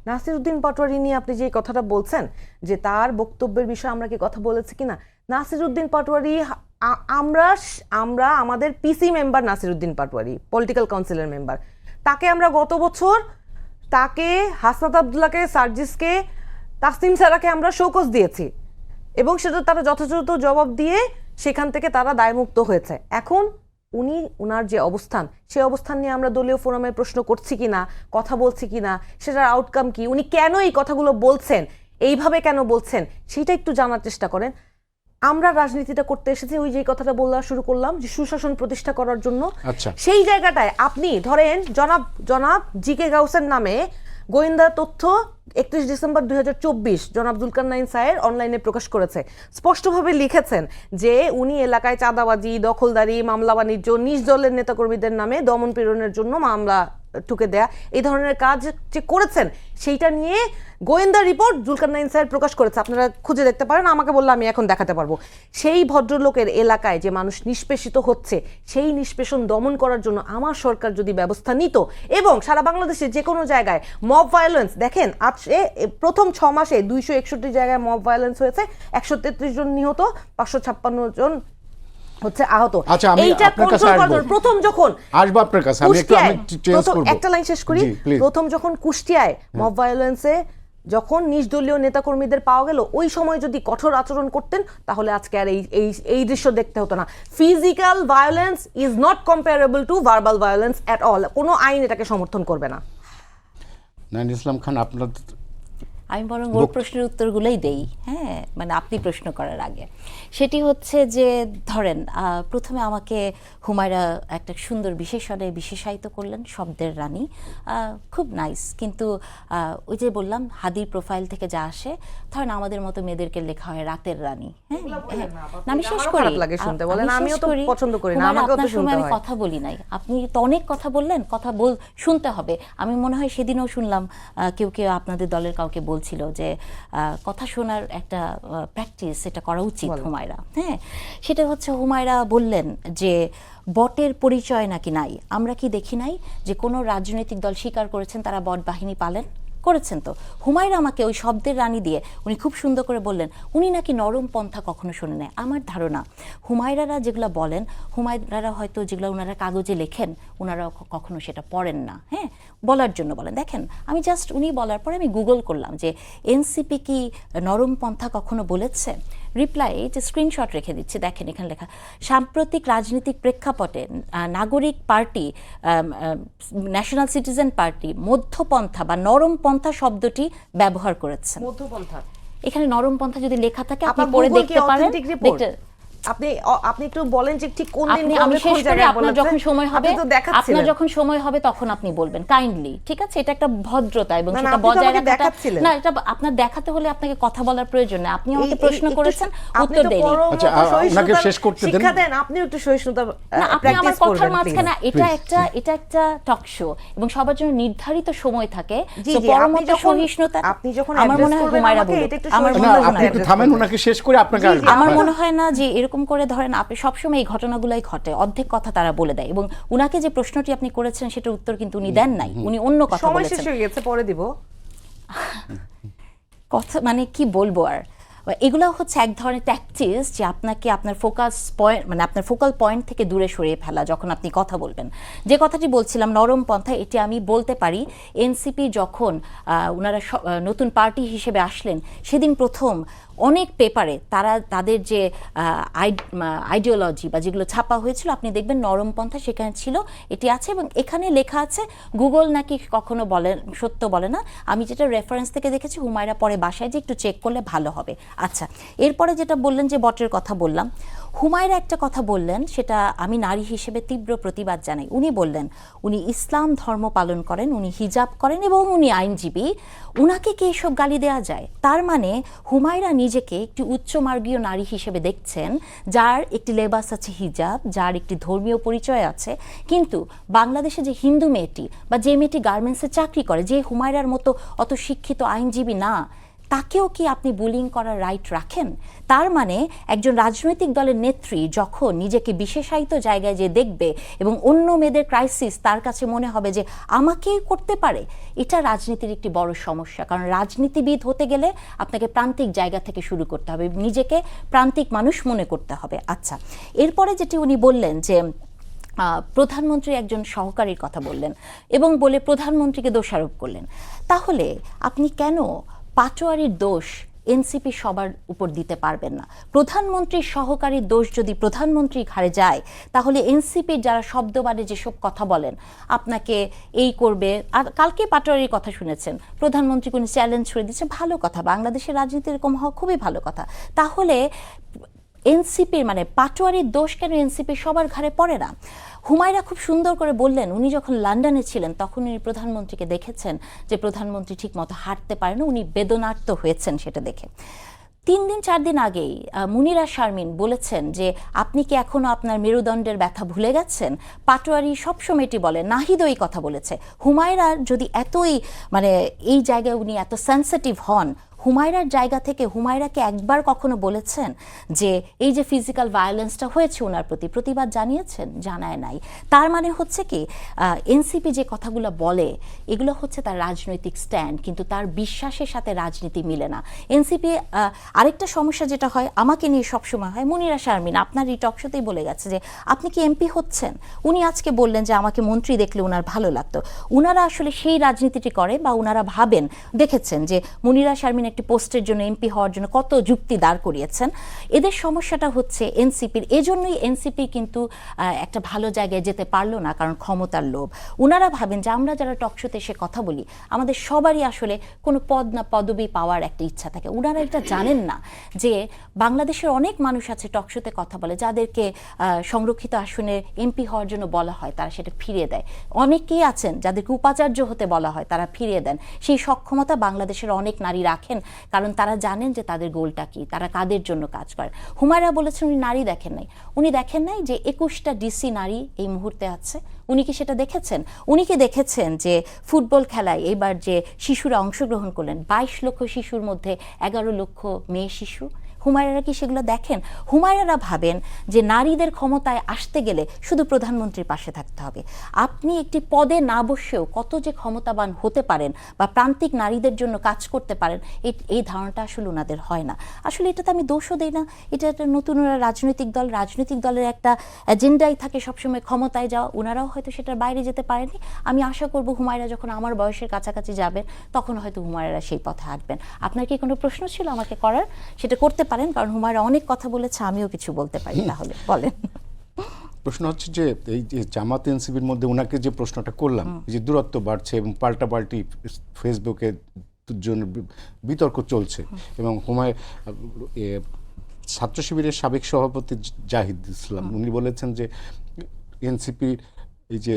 নাসিরউদ্দিন পাটোয়ারি নিয়ে আপনি যে কথাটা বলছেন যে তার বক্তব্যের বিষয়ে আমরা কি কথা বলেছি কিনা, নাসিরউদ্দিন পাটোয়ারি আমরা আমাদের পিসি মেম্বার নাসিরউদ্দিন পাটোয়ারি পলিটিক্যাল কাউন্সিলের মেম্বার, তাকে আমরা গত বছর তাকে হাসনাত আব্দুল্লাহকে, সার্জিসকে, তাসনিম সারাকে আমরা শোকজ দিয়েছি এবং সেটা তারা যথাযথ জবাব দিয়ে সেখান থেকে তারা দায়মুক্ত হয়েছে। এখন উনি উনার যে অবস্থান, সেই অবস্থান নিয়ে আমরা দলীয় ফোরামে প্রশ্ন করছি কিনা, কথা বলছি কিনা, সেটার আউটকাম কি, উনি কেন এই কথাগুলো বলছেন, এইভাবে কেন বলছেন, সেটা একটু জানার চেষ্টা করেন। আমরা রাজনীতিটা করতে এসেছি ওই যে কথাটা বলা শুরু করলাম যে সুশাসন প্রতিষ্ঠা করার জন্য। আচ্ছা, সেই জায়গাটায় আপনি ধরেন জনাব জি.কে. গাউসের নামে গোয়েন্দা তথ্য 31 ডিসেম্বর 2024 জনাব জুলকারনাইন সাহের অনলাইনে প্রকাশ করেছে, স্পষ্টভাবে লিখেছেন যে উনি এলাকায় চাঁদাবাজি, দখলদারি, মামলা বাণিজ্য, নিজ দলের নেতাকর্মীদের নামে দমন পীড়নের জন্য মামলা ঠুকে দেয়া, এই ধরনের কাজ যে করেছেন সেইটা নিয়ে গোয়েন্দা রিপোর্ট জুলকারনাইন সাহেব প্রকাশ করেছে। আপনারা খুঁজে দেখতে পারেন, আমাকে বললে আমি এখন দেখাতে পারবো। সেই ভদ্রলোকের এলাকায় যে মানুষ নিষ্পেষিত হচ্ছে, সেই নিষ্পেষণ দমন করার জন্য আমার সরকার যদি ব্যবস্থা নিত, এবং সারা বাংলাদেশে যে কোনো জায়গায় মব ভায়োলেন্স, দেখেন আজকে প্রথম 6 মাসে 261 জায়গায় মব ভায়োলেন্স হয়েছে, 133 জন নিহত, 556 জন হচ্ছে আহত। আচ্ছা, আমি এইটা আপনার কাছে কন্ট্রোল আসবো। করার প্রথম যখন আসবো আপনার কাছে, আমি একটু চেঞ্জ করব, একটা লাইন শেষ করি। জি, please। প্রথম যখন কুষ্টিয়ায় মব ভায়োলেন্সে যখন নিজ দলীয় নেতাকর্মীদের পাওয়া গেল, ওই সময় যদি কঠোর আচরণ করতেন তাহলে আজকে আর এই দৃশ্য দেখতে হতো না। Physical violence is not comparable to verbal violence at all. কোনো আইন এটাকে সমর্থন করবে না। নাইন ইসলাম খান, আপনার আমি বরং ওর প্রশ্নের উত্তরগুলোই দেই, হ্যাঁ, মানে আপনি প্রশ্ন করার আগে। সেটি হচ্ছে যে ধরেন প্রথমে আমাকে হুমায়রা একটা সুন্দর বিশেষণে বিশেষায়িত করলেন, শব্দের রানী, খুব নাইস। কিন্তু ওই যে বললাম হাদির প্রোফাইল থেকে যা আসে, ধরেন আমাদের মতো মেয়েদেরকে লেখা হয় রাতের রানী। হ্যাঁ, আমি শেষ করি, আমিও তো পছন্দ করি না, আমাকেও তো শুনতে আমি হয়। কথা বলি নাই, আপনি তো অনেক কথা বললেন, কথা শুনতে হবে। আমি মনে হয় সেদিনও শুনলাম কেউ আপনাদের দলের কাউকে বলছিল যে কথা শোনার একটা প্র্যাকটিস, এটা করা উচিত হুমায়রা। হ্যাঁ, সেটা হচ্ছে হুমায়রা বললেন যে বটের পরিচয় নাকি নাই। আমরা কি দেখি নাই যে কোনো রাজনৈতিক দল স্বীকার করেছেন তারা বট বাহিনী পালেন? করেছেন তো। হুমায়রা আমাকে ওই শব্দের রানী দিয়ে উনি খুব সুন্দর করে বললেন উনি নাকি নরম পন্থা কখনো শোনে নাই। আমার ধারণা হুমায়রারা যেগুলো বলেন, হুমায়রারা হয়তো যেগুলো ওনারা কাগজে লেখেন, ওনারা কখনো সেটা পড়েন না। হ্যাঁ, বলার জন্য বলেন। দেখেন, আমি জাস্ট উনি বলার পরে আমি গুগল করলাম যে এনসিপি কি নরম পন্থা কখনো বলেছে। রিপ্লাই যে স্ক্রিনশট রেখে দিচ্ছে, দেখেন এখানে লেখা, সাম্প্রতিক রাজনৈতিক প্রেক্ষাপটে নাগরিক পার্টি, ন্যাশনাল সিটিজেন পার্টি মধ্যপন্থা বা নরম পন্থা শব্দটি ব্যবহার করেছেন। মধ্যপন্থা, এখানে নরম পন্থা যদি লেখা থাকে আপনি পড়ে দেখতে পারেন। আপনি একটু বলেন যে ঠিক কোন দিন আমি শেষ করে আপনার যখন সময় হবে, আপনার যখন সময় হবে তখন আপনি বলবেন কাইন্ডলি, ঠিক আছে? এটা একটা ভদ্রতা এবং সেটা বজায় রাখাটা না, এটা আপনার দেখাতে হলে আপনাকে কথা বলার প্রয়োজন নেই। আপনি আমাকে প্রশ্ন করেছেন, উত্তর দেইনি। আচ্ছা, আপনাকে শেষ করতে দেন। শিক্ষা দেন, আপনি একটু সহিষ্ণুতা আপনি আমার কথার মাঝখানে, এটা একটা টক শো এবং সবার জন্য নির্ধারিত সময় থাকে। তো পরমত সহিষ্ণুতা আপনি যখন আমার মনে হয় হুমায়রা বলুন, আমার মনে হয় আপনি একটু থামেন, ওনাকে শেষ করে আপনাকে আসবে। আমার মনে হয় না যে এরকম করে ধরেন আপনি সবসময় এই ঘটনাগুলাই ঘটে, অর্ধেক কথা তারা বলে দেয়। এবং উনাকে যে প্রশ্নটি আপনি করেছেন সেটার উত্তর কিন্তু উনি দেন নাই, উনি অন্য কথা সময় বলেছেন। শেষ হয়ে গেছে, পরে দিব কথা, মানে কি বলবো আর। এগুলো হচ্ছে এক ধরনের ট্যাকটিক্স যে আপনাকে আপনার ফোকাস পয়েন্ট, মানে আপনার ফোকাল পয়েন্ট থেকে দূরে সরিয়ে ফেলা যখন আপনি কথা বলবেন। যে কথাটি বলছিলাম নরম পন্থা, এটি আমি বলতে পারি এনসিপি যখন ওনারা নতুন পার্টি হিসেবে আসলেন, সেদিন প্রথম অনেক পেপারে তারা তাদের যে আইডিওলজি বা যেগুলো ছাপা হয়েছিল, আপনি দেখবেন নরম পন্থা সেখানে ছিল, এটি আছে। এবং এখানে লেখা আছে, গুগল নাকি কখনো সত্য বলে না। আমি যেটা রেফারেন্স থেকে দেখেছি, হুমায়রা পরে বাসায় যে একটু চেক করলে ভালো হবে। আচ্ছা, এরপরে যেটা বললেন যে বটের কথা বললাম, হুমায়রা একটা কথা বললেন, সেটা আমি নারী হিসেবে তীব্র প্রতিবাদ জানাই। উনি বললেন উনি ইসলাম ধর্ম পালন করেন, উনি হিজাব করেন এবং উনি আইনজীবী, উনাকে কি এসব গালি দেওয়া যায়? তার মানে হুমায়রা নিজেকে একটি উচ্চমার্গীয় নারী হিসেবে দেখছেন, যার একটি লেবাস আছে হিজাব, যার একটি ধর্মীয় পরিচয় আছে। কিন্তু বাংলাদেশে যে হিন্দু মেয়েটি বা যে মেয়েটি গার্মেন্টসে চাকরি করে, যে হুমায়রার মতো অত শিক্ষিত আইনজীবী না, তাকেও কি আপনি বুলিং করার রাইট রাখেন? তার মানে একজন রাজনৈতিক দলের নেত্রী যখন নিজেকে বিশেষায়িত জায়গায় যে দেখবে এবং অন্য মেয়েদের ক্রাইসিস তার কাছে মনে হবে যে আমাকেই করতে পারে, এটা রাজনীতির একটি বড় সমস্যা। কারণ রাজনীতিবিদ হতে গেলে আপনাকে প্রান্তিক জায়গা থেকে শুরু করতে হবে, নিজেকে প্রান্তিক মানুষ মনে করতে হবে। আচ্ছা, এরপরে যেটি উনি বললেন যে প্রধানমন্ত্রী একজন সহকারীর কথা বললেন এবং বলে প্রধানমন্ত্রীকে দোষারোপ করলেন। তাহলে আপনি কেন পাটোয়ারির দোষ এনসিপি সবার উপর দিতে পারবেন না। প্রধানমন্ত্রীর সহকারী দোষ যদি প্রধানমন্ত্রী ঘাড়ে যায়, তাহলে এনসিপির যারা শব্দবাদে যেসব কথা বলেন, আপনাকে এই করবে, আর কালকে পাটোয়ারির কথা শুনেছেন, প্রধানমন্ত্রী কোনো চ্যালেঞ্জ ছুড়ে দিচ্ছে, ভালো কথা, বাংলাদেশের রাজনীতি এরকম হওয়া খুবই ভালো কথা। তাহলে এনসিপির মানে পাটোয়ারির দোষ কেন এনসিপির সবার ঘাড়ে পড়ে না? হুমায়রা খুব সুন্দর করে বললেন, উনি যখন লন্ডনে ছিলেন তখন উনি প্রধানমন্ত্রীকে দেখেছেন যে প্রধানমন্ত্রী ঠিক মতো হাঁটতে পারেন, উনি বেদনার্ত হয়েছেন সেটা দেখে। 3 দিন 4 দিন আগেই মুনিরা শারমিন বলেছেন যে আপনি কি এখনো আপনার মেরুদণ্ডের ব্যথা ভুলে গেছেন? পাটোয়ারি সবসময় এটি বলে, নাহিদ এই কথা বলেছে। হুমায়রার যদি এতই মানে এই জায়গায় উনি এত সেন্সিটিভ হন, হুমায়রার জায়গা থেকে হুমায়রাকে একবার কখনো বলেছেন যে এই যে ফিজিক্যাল ভায়োলেন্সটা হয়েছে ওনার প্রতি প্রতিবাদ জানিয়েছেন? জানায় নাই। তার মানে হচ্ছে কি এনসিপি যে কথাগুলো বলে এগুলো হচ্ছে তার রাজনৈতিক স্ট্যান্ড, কিন্তু তার বিশ্বাসের সাথে রাজনীতি মিলে না। এনসিপি আরেকটা সমস্যা যেটা হয় আমাকে নিয়ে সবসময় হয়, মুনিরা শারমিন আপনার এই টকশোতেই বলে গেছে যে আপনি কি এমপি হচ্ছেন? উনি আজকে বললেন যে আমাকে মন্ত্রী দেখলে ওনার ভালো লাগতো। উনারা আসলে সেই রাজনীতিটি করে বা উনারা ভাবেন, দেখেছেন যে মুনিরা শারমিন একটি পোস্টের জন্য এমপি হওয়ার জন্য কত যুক্তি দাঁড় করিয়েছেন। এদের সমস্যাটা হচ্ছে এনসিপির, এজন্যই এনসিপি কিন্তু একটা ভালো জায়গায় যেতে পারলো না, কারণ ক্ষমতার লোভ। উনারা ভাবেন যে আমরা যারা টকশোতে এসে কথা বলি আমাদের সবারই আসলে কোনো পদ না পদবি পাওয়ার একটা ইচ্ছা থাকে। উনারা এটা জানেন না যে বাংলাদেশের অনেক মানুষ আছে টকশোতে কথা বলে, যাদেরকে সংরক্ষিত আসনে এমপি হওয়ার জন্য বলা হয় তারা সেটা ফিরিয়ে দেয়। অনেকেই আছেন যাদেরকে উপাচার্য হতে বলা হয়, তারা ফিরিয়ে দেন। সেই সক্ষমতা বাংলাদেশের অনেক নারী রাখেন, কারণ তারা জানেন যে তাদের গোলটা কি, তারা কাদের জন্য কাজ করেন। হুমায়রা বলেছেন উনি নারী দেখেন নাই। উনি দেখেন নাই যে 21টা ডিসি নারী এই মুহূর্তে আছে? উনি কি সেটা দেখেছেন? উনি কি দেখেছেন যে ফুটবল খেলায় এবার যে শিশুরা অংশগ্রহণ করলেন, 22 লক্ষ শিশুর মধ্যে 11 লক্ষ মেয়ে শিশু? হুমায়রারা কি সেগুলো দেখেন? হুমায়রারা ভাবেন যে নারীদের ক্ষমতায় আসতে গেলে শুধু প্রধানমন্ত্রীর পাশে থাকতে হবে। আপনি একটি পদে না বসেও কত যে ক্ষমতাবান হতে পারেন বা প্রান্তিক নারীদের জন্য কাজ করতে পারেন, এই ধারণাটা আসলে ওনাদের হয় না। আসলে এটাতে আমি দোষও দিই না, এটা একটা নতুন রাজনৈতিক দল, রাজনৈতিক দলের একটা এজেন্ডাই থাকে সবসময় ক্ষমতায় যাওয়া। ওনারাও হয়তো সেটার বাইরে যেতে পারেনি। আমি আশা করব হুমায়রা যখন আমার বয়সের কাছাকাছি যাবেন তখন হয়তো হুমায়রা সেই পথে হাঁটবেন। আপনার কি কোনো প্রশ্ন ছিল আমাকে করার? সেটা করতে পারেন, কারণ হুমায়রা অনেক কথা বলেছে, আমিও কিছু বলতে পারি। তাহলে বলেন। প্রশ্ন হচ্ছে যে এই যে জামাত এনসিপির মধ্যে ওনাকে যে প্রশ্নটা করলাম, এই যে দূরত্ব বাড়ছে এবং পাল্টাপাল্টি ফেসবুকে জন্য বিতর্ক চলছে, এবং ছাত্র শিবিরের সাবেক সভাপতি জাহিদ ইসলাম উনি বলেছেন যে এনসিপির এই যে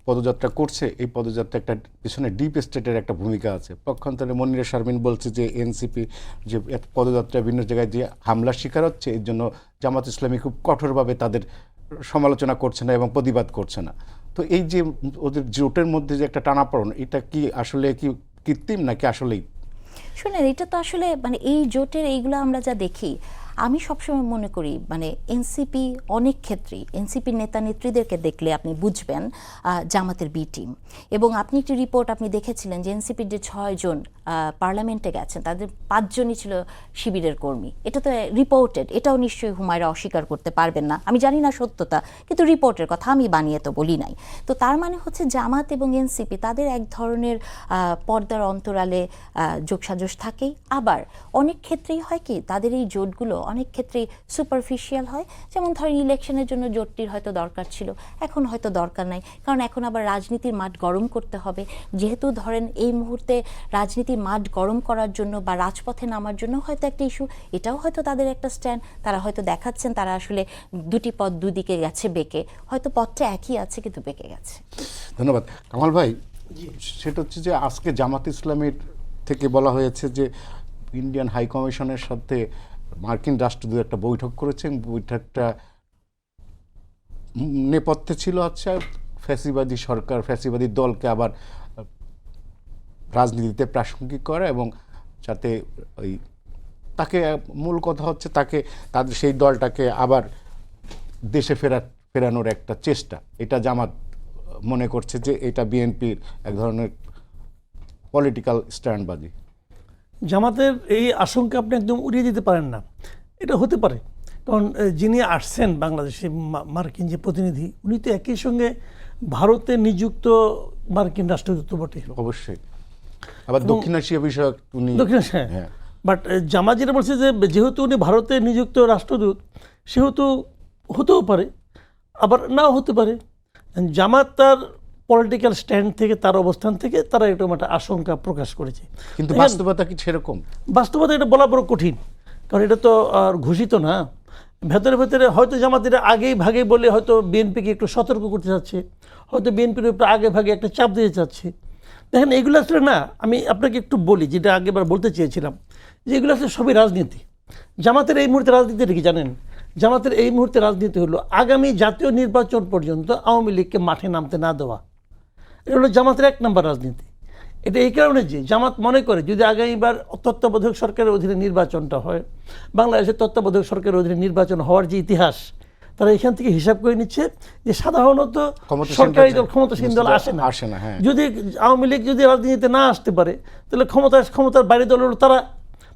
পদযাত্রা করছে, এই পদযাত্রা একটা পিছনে ডিপ স্টেটের একটা ভূমিকা আছে। পক্ষান্তরে মনিরা শারমিন বলছে যে এনসিপি যে পদযাত্রা বিভিন্ন জায়গায় যে হামলার শিকার হচ্ছে, এর জন্য জামাত ইসলামী খুব কঠোরভাবে তাদের সমালোচনা করছে না এবং প্রতিবাদ করছে না। তো এই যে ওদের জোটের মধ্যে যে একটা টানাপড়ন, এটা কি আসলে কি কৃত্রিম নাকি আসলেই? শুনেন, এটা তো আসলে মানে এই জোটের এইগুলো আমরা যা দেখি, আমি সবসময় মনে করি মানে এনসিপি অনেক ক্ষেত্রেই এনসিপির নেতা নেত্রীদেরকে দেখলে আপনি বুঝবেন জামাতের বি টিম। এবং আপনি একটি রিপোর্ট আপনি দেখেছিলেন যে এনসিপির যে 6 জন পার্লামেন্টে গেছেন তাদের 5 জনই ছিল শিবিরের কর্মী। এটা তো রিপোর্টেড, এটাও নিশ্চয়ই হুমায়রা অস্বীকার করতে পারবেন না। আমি জানি না সত্যতা, কিন্তু রিপোর্টের কথা, আমি বানিয়ে তো বলি নাই। তো তার মানে হচ্ছে জামাত এবং এনসিপি তাদের এক ধরনের পর্দার অন্তরালে যোগসাজশ থাকেই। আবার অনেক ক্ষেত্রেই হয় কি, তাদের এই জোটগুলো অনেক ক্ষেত্রেই সুপারফিশিয়াল হয়। যেমন ধরেন ইলেকশনের জন্য জোটটির হয়তো দরকার ছিল, এখন হয়তো দরকার নাই, কারণ এখন আবার রাজনীতির মাঠ গরম করতে হবে। যেহেতু ধরেন এই মুহূর্তে রাজনীতির মাঠ গরম করার জন্য বা রাজপথে নামার জন্য হয়তো একটা ইস্যু, এটাও হয়তো তাদের একটা স্ট্যান্ড। তারা হয়তো দেখাচ্ছেন তারা আসলে দুটি পথ দুদিকে গেছে বেঁকে, হয়তো পথটা একই আছে কিন্তু বেঁকে গেছে। ধন্যবাদ কামাল ভাই। সেটা হচ্ছে যে আজকে জামাত ইসলামের থেকে বলা হয়েছে যে ইন্ডিয়ান হাই কমিশনের সাথে মার্কিন রাষ্ট্রদূত একটা বৈঠক করেছেন। বৈঠকটা নেপথ্যে ছিল আচ্ছা ফ্যাসিবাদী সরকার, ফ্যাসিবাদী দলকে আবার রাজনীতিতে প্রাসঙ্গিক করা, এবং যাতে ওই তাকে মূল কথা হচ্ছে তাকে তাদের সেই দলটাকে আবার দেশে ফেরানোর একটা চেষ্টা। এটা জামাত মনে করছে যে এটা বিএনপির এক ধরনের পলিটিক্যাল স্ট্যান্ডবাজি। জামাতের এই আশঙ্কা আপনি একদম উড়িয়ে দিতে পারেন না। এটা হতে পারে, কারণ যিনি আসছেন বাংলাদেশে মার্কিন যে প্রতিনিধি, উনি তো একই সঙ্গে ভারতে নিযুক্ত মার্কিন রাষ্ট্রদূত বটে। অবশ্যই, আবার দক্ষিণ এশিয়া বিষয়ক উনি। দক্ষিণ এশিয়া, হ্যাঁ, বাট জামাত যেটা বলছে যে যেহেতু উনি ভারতে নিযুক্ত রাষ্ট্রদূত সেহেতু হতেও পারে, আবার নাও হতে পারে। জামাত তার পলিটিক্যাল স্ট্যান্ড থেকে, তার অবস্থান থেকে তারা এরকম একটা আশঙ্কা প্রকাশ করেছে। কিন্তু বাস্তবতা কি সেরকম? বাস্তবতা এটা বলা বড় কঠিন, কারণ এটা তো আর ঘোষিত না। ভেতরে ভেতরে হয়তো জামাতের আগেই ভাগে বলে হয়তো বিএনপিকে একটু সতর্ক করতে চাচ্ছে, হয়তো বিএনপির উপরে আগে ভাগে একটা চাপ দিতে চাচ্ছে। দেখেন এগুলো আসলে না, আমি আপনাকে একটু বলি যেটা আগেবার বলতে চেয়েছিলাম, যে এগুলো আসলে সবই রাজনীতি। জামাতের এই মুহূর্তে রাজনীতিটা কি জানেন? জামাতের এই মুহূর্তে রাজনীতি হলো আগামী জাতীয় নির্বাচন পর্যন্ত আওয়ামী লীগকে মাঠে নামতে না দেওয়া। এটা হলো জামাতের 1 নম্বর রাজনীতি। এটা এই কারণে যে জামাত মনে করে যদি আগামীবার তত্ত্বাবধায়ক সরকারের অধীনে নির্বাচনটা হয়, বাংলাদেশের তত্ত্বাবধায়ক সরকারের অধীনে নির্বাচন হওয়ার যে ইতিহাস, তারা এখান থেকে হিসাব করে নিচ্ছে যে সাধারণত সরকারি দল, ক্ষমতাসীন দল আসে না। যদি আওয়ামী লীগ যদি রাজনীতিতে না আসতে পারে তাহলে ক্ষমতার বাইরে দল হলো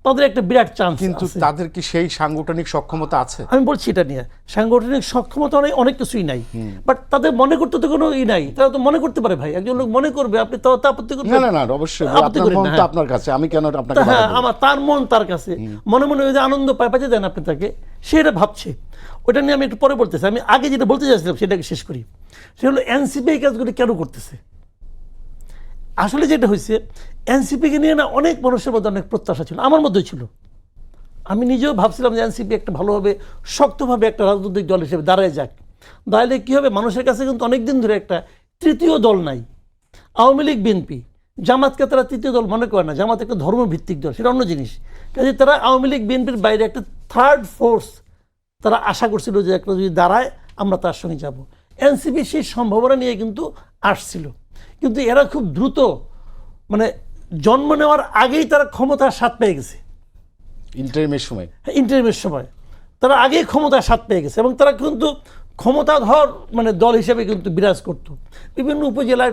তাদের একটা বিরাট চান্স। কিন্তু তাদের কি সেই সাংগঠনিক সক্ষমতা আছে? আমি বলছি এটা নিয়ে সাংগঠনিক সক্ষমতা অনেক কিছুই নাই, বাট তাদের মনে করতে তো কোনো নাই। তারা তো মনে করতে পারে ভাই, একজন লোক মনে করবে, আপনি তো আপত্তি করবেন না, অবশ্যই আপনার মন তো আপনার কাছে, আমি কেন আপনাকে? হ্যাঁ, আমার তার মন তার কাছে, মনে মনে যদি আনন্দ পাইতে দেন আপনি তাকে, সেটা ভাবছে। ওটা নিয়ে আমি একটু পরে বলতেছি। আমি আগে যেটা বলতে চাইছিলাম সেটাকে শেষ করি। সে হলো এনসিপি এই কাজগুলি কেন করতেছে। আসলে যেটা হয়েছে, এনসিপিকে নিয়ে না অনেক মানুষের মধ্যে অনেক প্রত্যাশা ছিল, আমার মধ্যে ছিল। আমি নিজেও ভাবছিলাম যে এনসিপি একটা ভালোভাবে শক্তভাবে একটা রাজনৈতিক দল হিসেবে দাঁড়ায় যাক। দাঁড়ালে কী হবে, মানুষের কাছে কিন্তু অনেকদিন ধরে একটা তৃতীয় দল নাই। আওয়ামী লীগ, বিএনপি, জামাতকে তারা তৃতীয় দল মনে করে না। জামাত একটা ধর্মভিত্তিক দল, সেটা অন্য জিনিস। কাজে তারা আওয়ামী লীগ, বিএনপির বাইরে একটা থার্ড ফোর্স তারা আশা করছিল যে একটা যদি দাঁড়ায় আমরা তার সঙ্গে যাব। এনসিপি সেই সম্ভাবনা নিয়ে কিন্তু আসছিল, কিন্তু এরা খুব দ্রুত, মানে জন্ম নেওয়ার আগেই তারা ক্ষমতার স্বাদ পেয়ে গেছে। ইন্টারিমের সময় তারা আগেই ক্ষমতার স্বাদ পেয়ে গেছে, এবং তারা কিন্তু ক্ষমতাধর মানে দল হিসেবে কিন্তু বিরাজ করত। বিভিন্ন উপজেলায়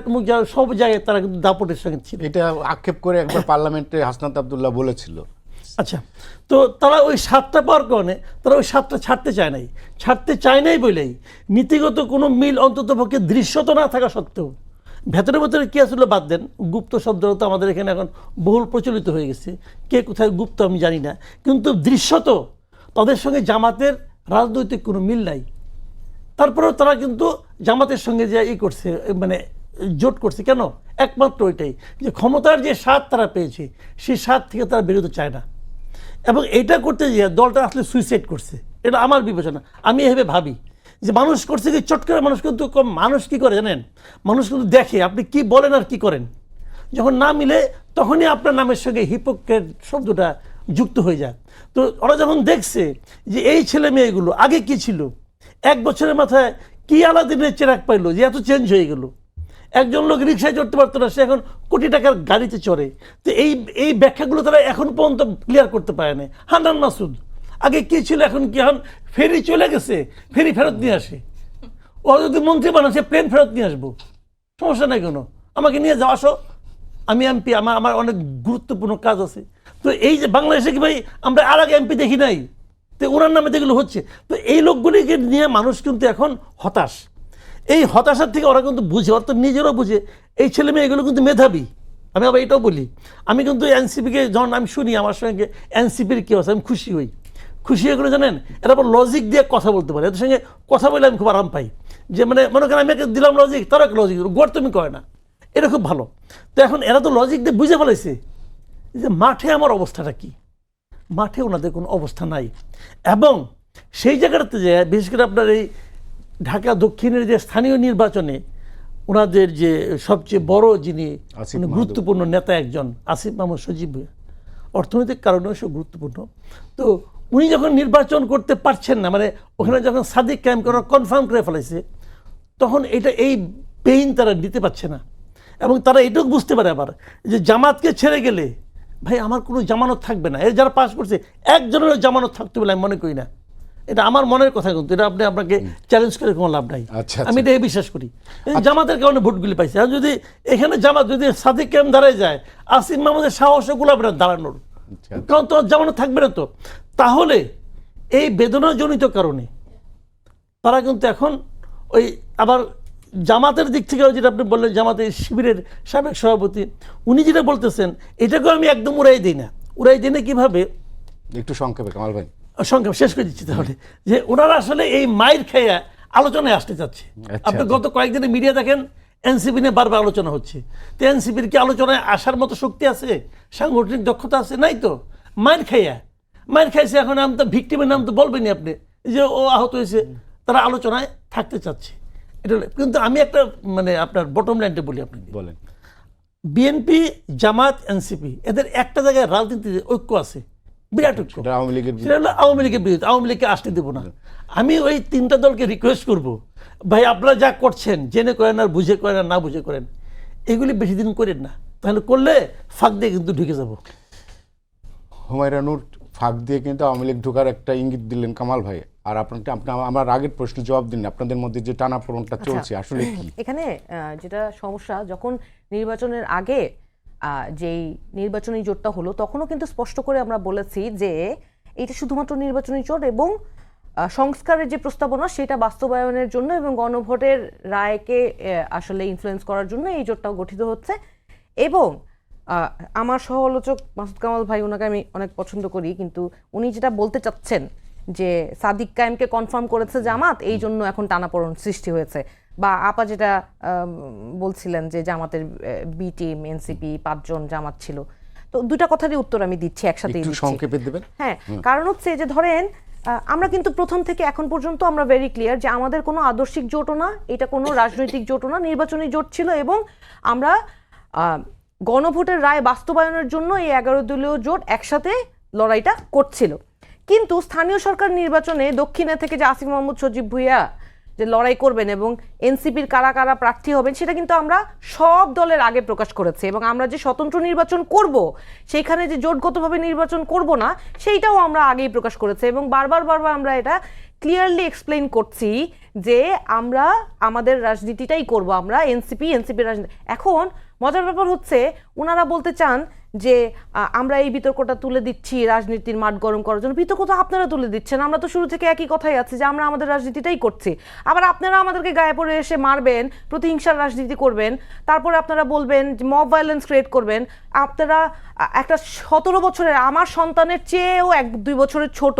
সব জায়গায় তারা কিন্তু দাপটের সঙ্গে ছিল। এটা আক্ষেপ করে একবার পার্লামেন্টে হাসনাত আব্দুল্লাহ বলেছিল। আচ্ছা, তো তারা ওই স্বাদটা পাওয়ার কারণে তারা ওই স্বাদটা ছাড়তে চায় নাই বলেই নীতিগত কোনো মিল অন্তত পক্ষে দৃশ্যত না থাকা সত্ত্বেও, ভেতরে ভেতরে কী আসলে বাদ দেন, গুপ্ত শব্দটা তো আমাদের এখানে এখন বহুল প্রচলিত হয়ে গেছে, কে কোথায় গুপ্ত আমি জানি না, কিন্তু দৃশ্যত তাদের সঙ্গে জামাতের রাজনৈতিক কোনো মিল নাই। তারপরেও তারা কিন্তু জামাতের সঙ্গে যে করছে, মানে জোট করছে কেন? একমাত্র ওইটাই যে ক্ষমতার যে স্বাদ তারা পেয়েছে, সেই স্বাদ থেকে তারা বেরোতে চায় না। এবং এইটা করতে গিয়ে দলটা আসলে সুইসাইড করছে, এটা আমার বিবেচনা। আমি এভাবে ভাবি যে মানুষ করছে কি চট করে, মানুষ কিন্তু মানুষ কী করে জানেন, মানুষ কিন্তু দেখে আপনি কি বলেন আর কি করেন। যখন না মিলে তখনই আপনার নামের সঙ্গে হিপোক্রেট শব্দটা যুক্ত হয়ে যায়। তো ওরা যখন দেখছে যে এই ছেলে মেয়েগুলো আগে কি ছিল, 1 বছরের মাথায় কি আলাদিনের চেরাক পাইলো যে এত চেঞ্জ হয়ে গেল। একজন লোক রিক্সায় চড়তে পারতো না, সে এখন কোটি টাকার গাড়িতে চড়ে। তো এই ব্যাখ্যাগুলো তারা এখন পর্যন্ত ক্লিয়ার করতে পারে না। হান্নান মাসুদ আগে কি ছিল, এখন কি, এখন ফেরি চলে গেছে, ফেরি ফেরত নিয়ে আসে। ও যদি মন্ত্রী বানায় সে প্লেন ফেরত নিয়ে আসবো, সমস্যা নাই কোনো, আমাকে নিয়ে যাও, আসো, আমি এমপি, আমার অনেক গুরুত্বপূর্ণ কাজ আছে। তো এই যে বাংলাদেশে কি ভাই আমরা আর আগে এমপি দেখি নাই, তো ওনার নামে যেগুলো হচ্ছে, তো এই লোকগুলিকে নিয়ে মানুষ কিন্তু এখন হতাশ। এই হতাশার থেকে ওরা কিন্তু বুঝে, ওরা তো নিজেরাও বুঝে এই ছেলে মেয়ে এগুলো কিন্তু মেধাবী। আমি আবার এটাও বলি, আমি কিন্তু এনসিপিকে যখন আমি শুনি আমার সঙ্গে এনসিপির কী আছে, আমি খুশি হই। খুশি এগুলো জানেন, এরা আবার লজিক দিয়ে কথা বলতে পারে, এদের সঙ্গে কথা বলে আমি খুব আরাম পাই। যে মানে মনে করেন আমি দিলাম লজিক, তারা লজিক গোড় তুমি করে না, এটা খুব ভালো। তো এখন এরা তো লজিক দিয়ে বুঝে ফেলেছে যে মাঠে আমার অবস্থাটা কি। মাঠে ওনাদের কোনো অবস্থা নাই, এবং সেই জায়গাটাতে যে বিশেষ করে আপনার এই ঢাকা দক্ষিণের যে স্থানীয় নির্বাচনে ওনাদের যে সবচেয়ে বড় যিনি গুরুত্বপূর্ণ নেতা একজন আসিফ মাহমুদ সজীব, অর্থনৈতিক কারণেও সে গুরুত্বপূর্ণ। তো উনি যখন নির্বাচন করতে পারছেন না, মানে ওখানে যখন সাদিক ক্যাম্প করা কনফার্ম করে ফেলেছে, তখন এই পেইন তারা দিতে পারছে না। এবং তারা এটুকু বুঝতে পারে আবার যে জামাতকে ছেড়ে গেলে ভাই আমার কোনো জামানত থাকবে না। এর যারা পাস করছে একজনেরও জামানত থাকতে বলে আমি মনে করি না। এটা আমার মনের কথা, কিন্তু এটা আপনাকে চ্যালেঞ্জ করে কোনো লাভ নাই। আমি এটাই বিশ্বাস করি, জামাতের কারণে ভোটগুলি পাইছে। আর যদি এখানে জামাত যদি সাদিক ক্যাম্প দাঁড়ায় যায়, আসিফ মাহমুদের সাহসও গুলাবে না দাঁড়ানোর, কারণ তোমার জামানত থাকবে না। তো তাহলে এই বেদনাজনিত কারণে তারা কিন্তু এখন ওই আবার জামাতের দিক থেকেও যেটা আপনি বললেন, জামাতের শিবিরের সাবেক সভাপতি উনি যেটা বলতেছেন, এটাকেও আমি একদম উড়াই দিই না। ওরা এই জেনে কীভাবে, একটু সংক্ষেপে কামাল ভাই। সংক্ষেপ শেষ করে দিচ্ছি তাহলে, যে ওনারা আসলে এই মাইর খেয়ে আলোচনায় আসতে চাচ্ছে। আপনি গত কয়েকদিনে মিডিয়া দেখেন এনসিপি নিয়ে বারবার আলোচনা হচ্ছে। তো এনসিপির কি আলোচনায় আসার মতো শক্তি আছে, সাংগঠনিক দক্ষতা আছে? নাই তো। মাইর খাইছে, এখন নাম তো ভিক্টিমের নাম তো বলবেনই আপনি, যে ও আহত হয়েছে, তারা আলোচনায় থাকতে চাচ্ছে। এটা কিন্তু আমি একটা মানে আপনার বটম লাইনটা বলি আপনাকে, বলেন। বিএনপি, জামাত, এনসিপি এদের একটা জায়গায় রাজনীতিতে ঐক্য আছে, বিরাট ঐক্য। সেটা আওয়ামী লীগের সেটা হলো আওয়ামী লীগের বিরুদ্ধে, আওয়ামী লীগকে আসতে দেবো না। আমি ওই তিনটা দলকে রিকোয়েস্ট করব, ভাই আপনারা যা করছেন জেনে করেন আর বুঝে করেন আর না বুঝে করেন, এগুলি বেশি দিন করেন না, তাহলে করলে ফাঁক দিয়ে কিন্তু ঢুকে যাব। হুমায়রানুর ফাঁক দিয়ে কিন্তু আওয়ামী লীগ ঢোকার একটা ইঙ্গিত দিলেন কামাল ভাই। আর আপনাকে আমার আগের প্রশ্নের জবাব দিন, আপনাদের মধ্যে যে টানাপোড়েনটা চলছে আসলে কি? এখানে যেটা সমস্যা, যখন নির্বাচনের আগে যেই নির্বাচনী জোটটা হলো, তখনও কিন্তু স্পষ্ট করে আমরা বলেছি যে এটা শুধুমাত্র নির্বাচনী জোট এবং সংস্কারের যে প্রস্তাবনা সেটা বাস্তবায়নের জন্য এবং গণভোটের রায়কে আসলে ইনফ্লুয়েন্স করার জন্য এই জোটটাও গঠিত হচ্ছে। এবং আমার সহ-আলোচক মাসুদ কামাল ভাই, ওনাকে আমি অনেক পছন্দ করি, কিন্তু উনি যেটা বলতে চাচ্ছেন যে সাদিক কায়েমকে কনফার্ম করেছে জামাত, এই জন্য এখন টানাপোড়েন সৃষ্টি হয়েছে, বা আপা যেটা বলছিলেন যে জামাতের বি টিম, এনসিপি 5 জন জামাত ছিল। তো দুটা কথারই উত্তর আমি দিচ্ছি একসাথে। একটু সংক্ষেপে দেবেন। হ্যাঁ, কারণ হচ্ছে যে ধরেন আমরা কিন্তু প্রথম থেকে এখন পর্যন্ত আমরা ভেরি ক্লিয়ার যে আমাদের কোনো আদর্শিক জোটও না, এটা কোনো রাজনৈতিক জোটও না, নির্বাচনী জোট ছিল। এবং আমরা গণভোটের রায় বাস্তবায়নের জন্য এই 11 দলীয় জোট একসাথে লড়াইটা করছিল। কিন্তু স্থানীয় সরকার নির্বাচনে দক্ষিণে থেকে যে আসিফ মাহমুদ সজীব ভুঁইয়া যে লড়াই করবেন এবং এনসিপির কারা কারা প্রার্থী হবেন, সেটা কিন্তু আমরা সব দলের আগে প্রকাশ করেছি। এবং আমরা যে স্বতন্ত্র নির্বাচন করব, সেইখানে যে জোটগতভাবে নির্বাচন করব না, সেইটাও আমরা আগেই প্রকাশ করেছি। এবং বারবার আমরা এটা ক্লিয়ারলি এক্সপ্লেইন করছি যে আমরা আমাদের রাজনীতিটাই করব, আমরা এনসিপির রাজনীতি। এখন মজার ব্যাপার হচ্ছে, ওনারা বলতে চান যে আমরা এই বিতর্কটা তুলে দিচ্ছি রাজনীতির মাঠ গরম করার জন্য। বিতর্ক তো আপনারা তুলে দিচ্ছেন, আমরা তো শুরু থেকে একই কথাই আছে যে আমরা আমাদের রাজনীতিটাই করছি। আবার আপনারা আমাদেরকে গায়ে পড়ে এসে মারবেন, প্রতিহিংসার রাজনীতি করবেন, তারপরে আপনারা বলবেন মব ভায়োলেন্স ক্রিয়েট করবেন। আপনারা একটা 17 বছরের, আমার সন্তানের চেয়েও 1-2 বছরের ছোট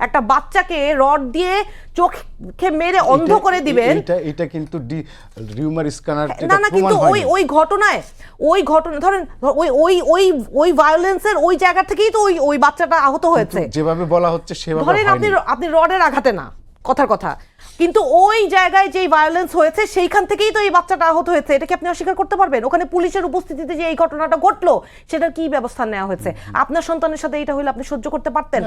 একটা বাচ্চাকে রড দিয়ে চোখে মেরে অন্ধ করে দিবেন। এটা কিন্তু রিউমার স্ক্যানার না, কিন্তু ওই ঘটনায় ধরেন ওই ভায়োলেন্সের ওই জায়গা থেকেই তো ওই বাচ্চাটা আহত হয়েছে। যেভাবে বলা হচ্ছে সেভাবে ধরেন আপনি রডের আঘাতে না, কথার কথা, কিন্তু ওই জায়গায় যেই ভায়োলেন্স হয়েছে সেইখান থেকেই তো এই বাচ্চাটা আহত হয়েছে। এটা কি আপনি অস্বীকার করতে পারবেন? ওখানে পুলিশের উপস্থিতিতে যে এই ঘটনাটা ঘটলো, সেটার কি ব্যবস্থা নেওয়া হয়েছে? আপনার সন্তানের সাথে এটা হইলে আপনি সহ্য করতে পারতেন?